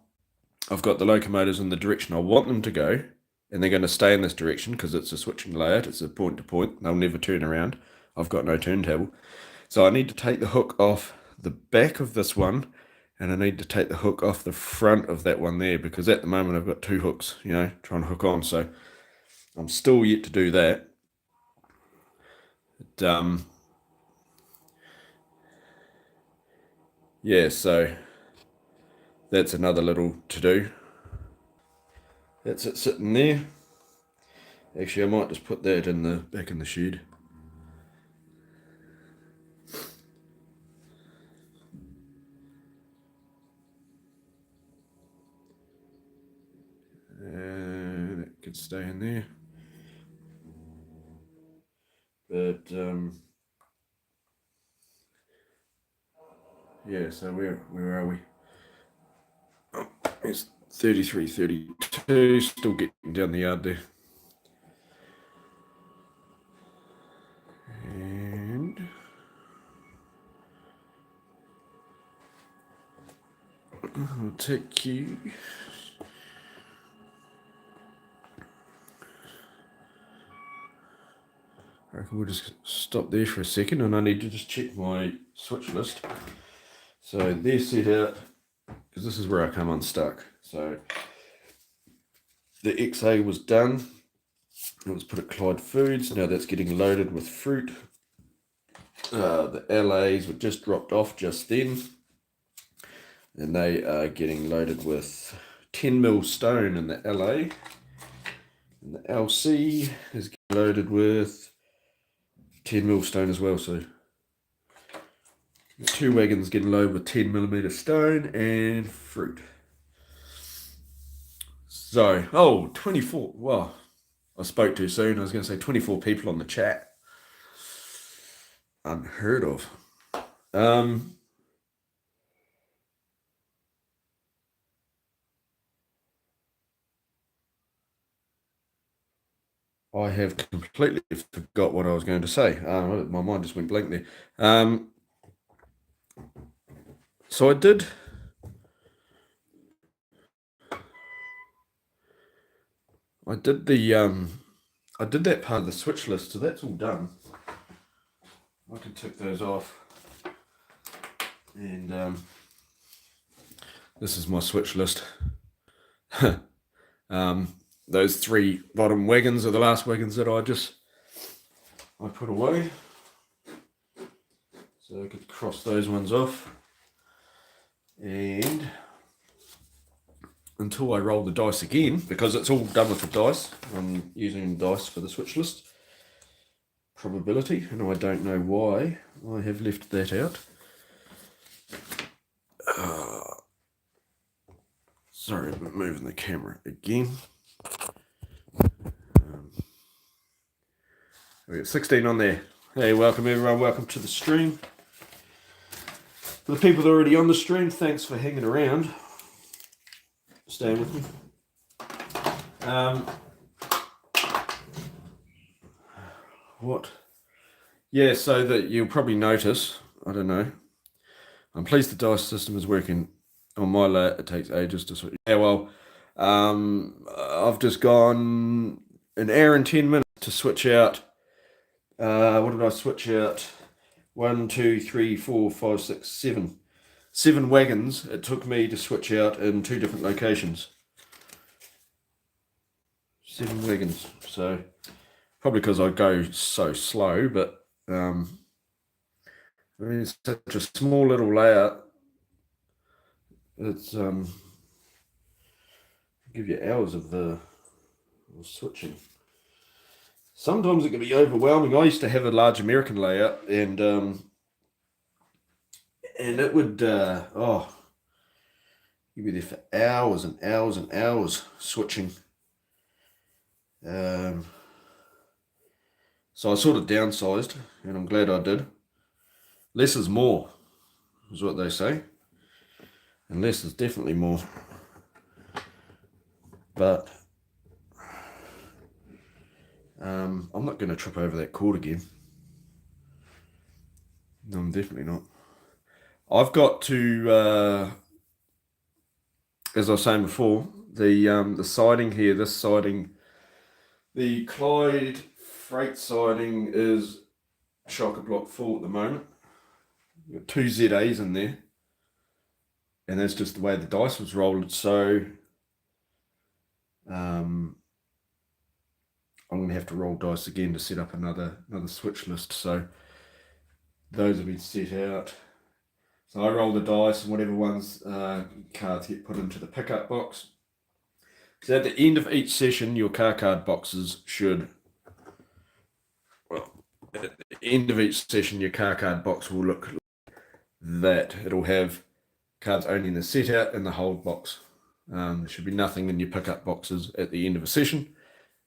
I've got the locomotives in the direction I want them to go, and they're going to stay in this direction because it's a switching layout. It's a point to point. They'll never turn around. I've got no turntable. So I need to take the hook off the back of this one, and I need to take the hook off the front of that one there, because at the moment I've got two hooks, you know, trying to hook on. So I'm still yet to do that. But, yeah, so that's another little to do. That's it sitting there. Actually, I might just put that in the back in the shed. That could stay in there. But yeah, so where are we? Oh, it's 33, 32, still getting down the yard there. And I'll take you. I reckon we'll just stop there for a second, and I need to just check my switch list. So they're set out, because this is where I come unstuck. So the XA was done. It was put at Clyde Foods. Now that's getting loaded with fruit. The LAs were just dropped off just then. And they are getting loaded with 10mm stone in the LA. And the LC is getting loaded with 10mm stone as well. So 2 wagons getting loaded with 10mm stone and fruit. So, 24. Well, I spoke too soon. I was going to say 24 people on the chat. Unheard of. I have completely forgot what I was going to say. My mind just went blank there. So I did that part of the switch list, so that's all done. I can tick those off. And this is my switch list. Those 3 bottom wagons are the last wagons that I put away. So I could cross those ones off. And until I roll the dice again, because it's all done with the dice, I'm using dice for the switch list probability, and I don't know why I have left that out. Sorry, I'm moving the camera again. We got 16 on there. Hey, welcome everyone, welcome to the stream. For the people that are already on the stream, thanks for hanging around, staying with me. What? Yeah, so that you'll probably notice, I don't know, I'm pleased the dice system is working. On my layer, it takes ages to switch. Yeah, well, I've just gone an hour and 10 minutes to switch out. What did I switch out? 1, 2, 3, 4, 5, 6, 7. 7 wagons it took me to switch out in 2 different locations. 7 wagons. So probably because I go so slow, but I mean, it's such a small little layout. It's give you hours of switching. Sometimes it can be overwhelming. I used to have a large American layout, and it would you'd be there for hours and hours and hours switching. So I sort of downsized, and I'm glad I did. Less is more, is what they say. And less is definitely more. But I'm not going to trip over that cord again. No, I'm definitely not. I've got to, as I was saying before, the siding here, this siding, the Clyde freight siding is shocker block full at the moment. We've got 2 ZAs in there. And that's just the way the dice was rolled. So I'm going to have to roll dice again to set up another switch list. So those have been set out. So I roll the dice, and whatever ones cards get put into the pickup box. So at the end of each session, your car card boxes should, well, at the end of each session, your car card box will look like that. It'll have cards only in the set out and the hold box. There should be nothing in your pickup boxes at the end of a session.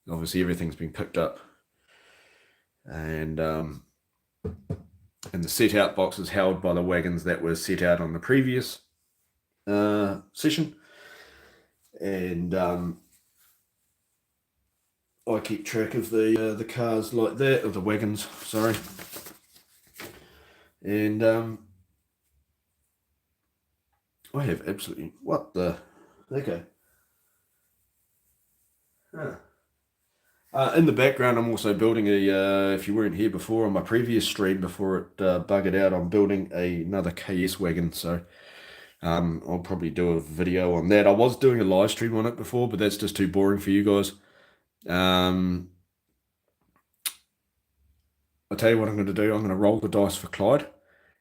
Obviously, everything's been picked up and the set out box is held by the wagons that were set out on the previous session, and I keep track of the cars like that, of the wagons, sorry, and I have absolutely, what the, okay. Huh. In the background, I'm also building if you weren't here before on my previous stream before it buggered out, I'm building another KS wagon, so I'll probably do a video on that. I was doing a live stream on it before, but that's just too boring for you guys. I'll tell you what I'm going to do. I'm going to roll the dice for Clyde,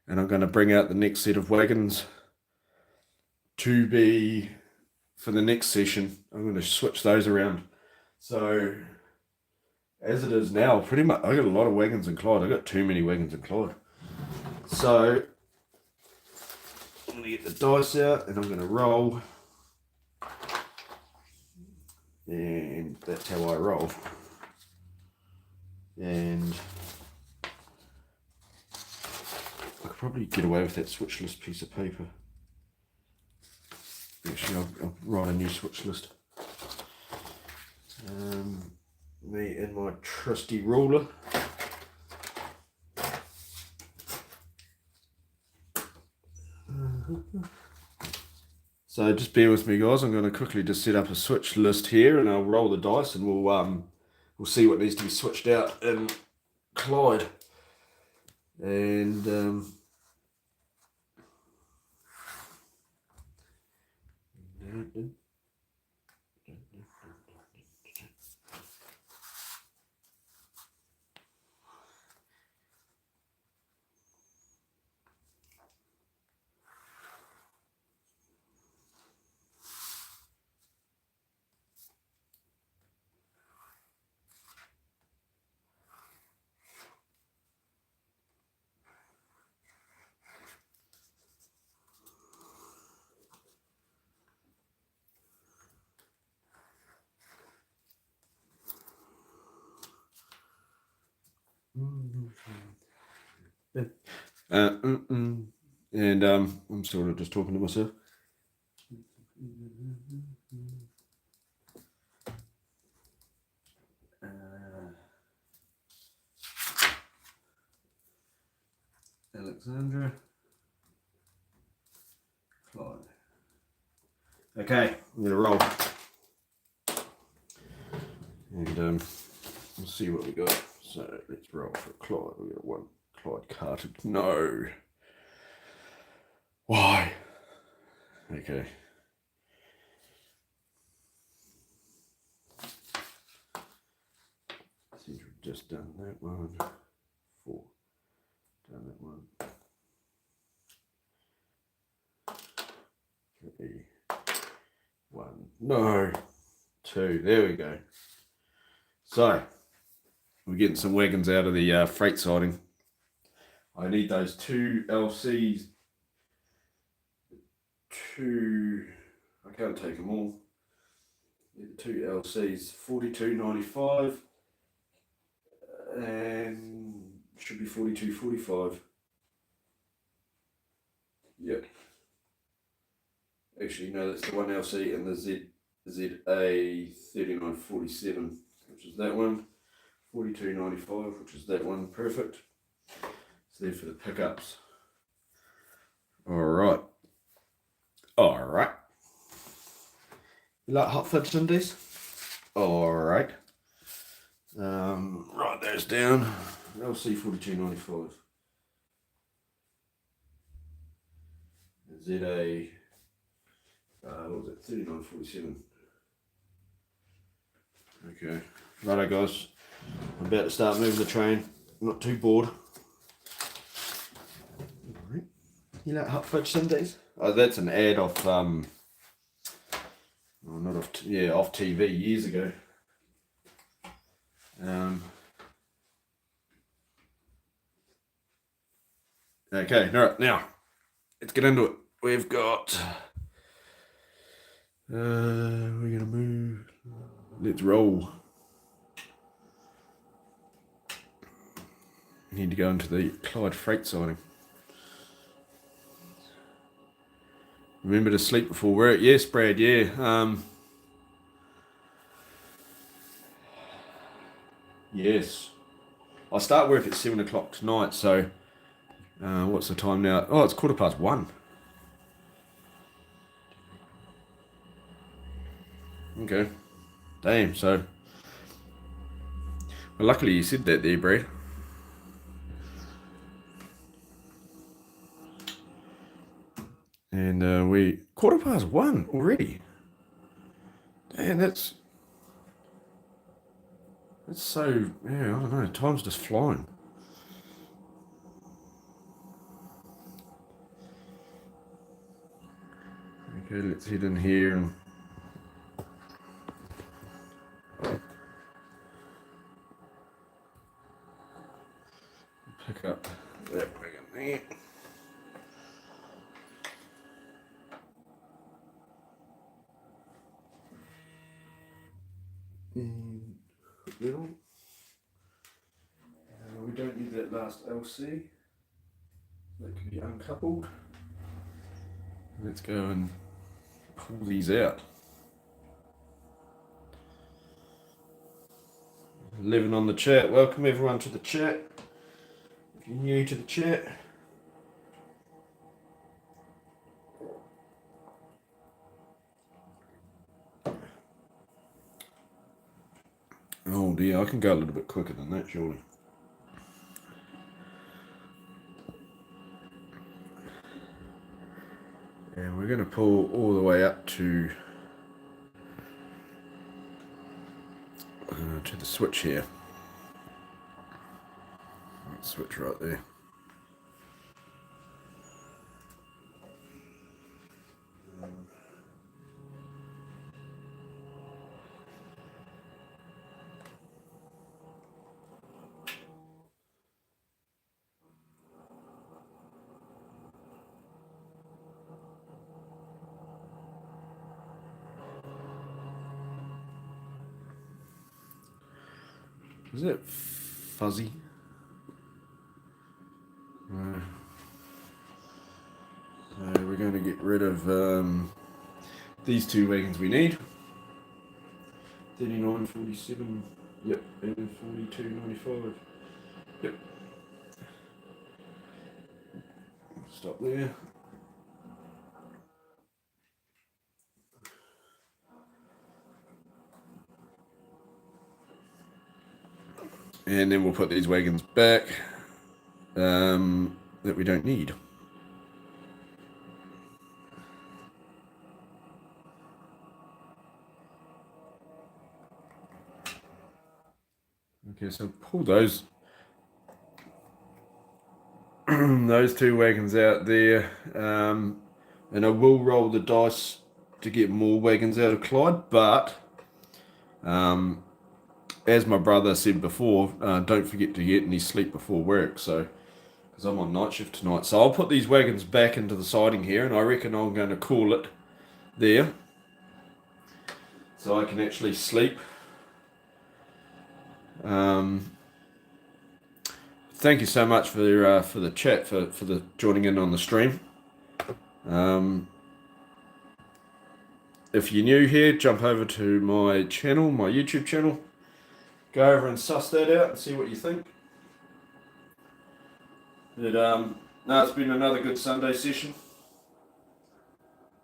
and I'm going to bring out the next set of wagons to be for the next session. I'm going to switch those around. So as it is now, pretty much I got a lot of wagons in Clyde. I got too many wagons in Clyde. So I'm going to get the dice out and I'm going to roll. And that's how I roll. And I could probably get away with that switch list piece of paper. Actually, I'll write a new switch list. Me and my trusty ruler. So just bear with me, guys. I'm going to quickly just set up a switch list here, and I'll roll the dice, and we'll see what needs to be switched out in Clyde. And I'm sort of just talking to myself. Alexandra, Clyde. Okay, I'm gonna roll, and we'll see what we got. So let's roll for Clyde. We got one Clyde carted. No. Why? Okay. Seems we've just done that one. 4. Done that one. 3. 1. No. 2. There we go. So we're getting some wagons out of the freight siding. I need those 2 LCs. I can't take them all. Need the 2 LCs, 42.95 and should be 42.45. Yep. Actually, no, that's the 1 LC and the ZA 39.47, which is that one. 42.95, which is that one. Perfect. It's there for the pickups. All right. All right. You like hot fudge sundaes? All right. Write those down. LC 42.95. ZA, what was it? 39.47. Okay. Righto, guys. I'm about to start moving the train. I'm not too bored. All right. You like hot fudge sundaes? Oh, that's an ad off, off TV years ago. Okay, all right, now let's get into it. We've got, we're gonna move. Let's roll. Need to go into the Clyde freight siding. Remember to sleep before work. Yes, Brad, yeah. Yes. I start work at 7 o'clock tonight, so what's the time now? Oh, it's 1:15. Okay. Damn, so. Well, luckily you said that there, Brad. And we. 1:15 already. Damn, that's so. Yeah, I don't know. Time's just flying. Okay, let's head in here and. Pick up that wagon there. And put that on. We don't need that last LC. That can be uncoupled. Let's go and pull these out. 11 on the chat. Welcome everyone to the chat. If you're new to the chat. Oh dear, I can go a little bit quicker than that, surely. And we're going to pull all the way up to the switch here. Switch right there. Is it fuzzy? No. So we're going to get rid of these two wagons we need. 39.47. Yep, and 42.95. Yep. Stop there. And then we'll put these wagons back that we don't need. Okay, so pull those those two wagons out there, and I will roll the dice to get more wagons out of Clyde, but as my brother said before, don't forget to get any sleep before work, so because I'm on night shift tonight. So I'll put these wagons back into the siding here, and I reckon I'm going to call it there so I can actually sleep. Thank you so much for the chat, for the joining in on the stream. If you're new here, jump over to my channel, my YouTube channel. Go over and suss that out and see what you think. But no, it's been another good Sunday session.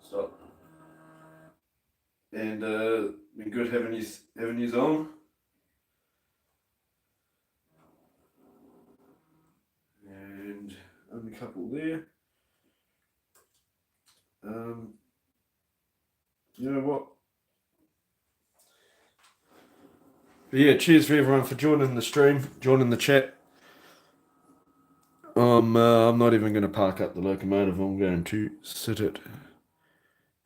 Stop. And been good having you on. And uncouple there. You know what? But yeah, cheers for everyone for joining the stream, joining the chat. I'm not even going to park up the locomotive. I'm going to sit it.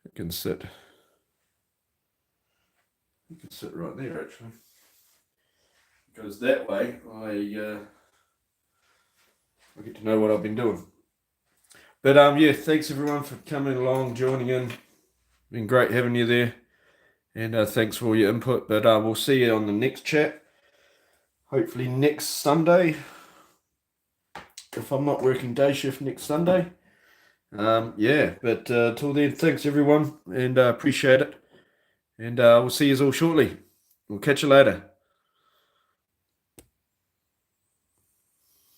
It can sit. You can sit right there actually, because that way I get to know what I've been doing. But yeah, thanks everyone for coming along, joining in. Been great having you there, and thanks for all your input. But we'll see you on the next chat, hopefully next Sunday. if I'm not working day shift next Sunday. Yeah, but till then, thanks everyone, and appreciate it. And we'll see you all shortly. We'll catch you later.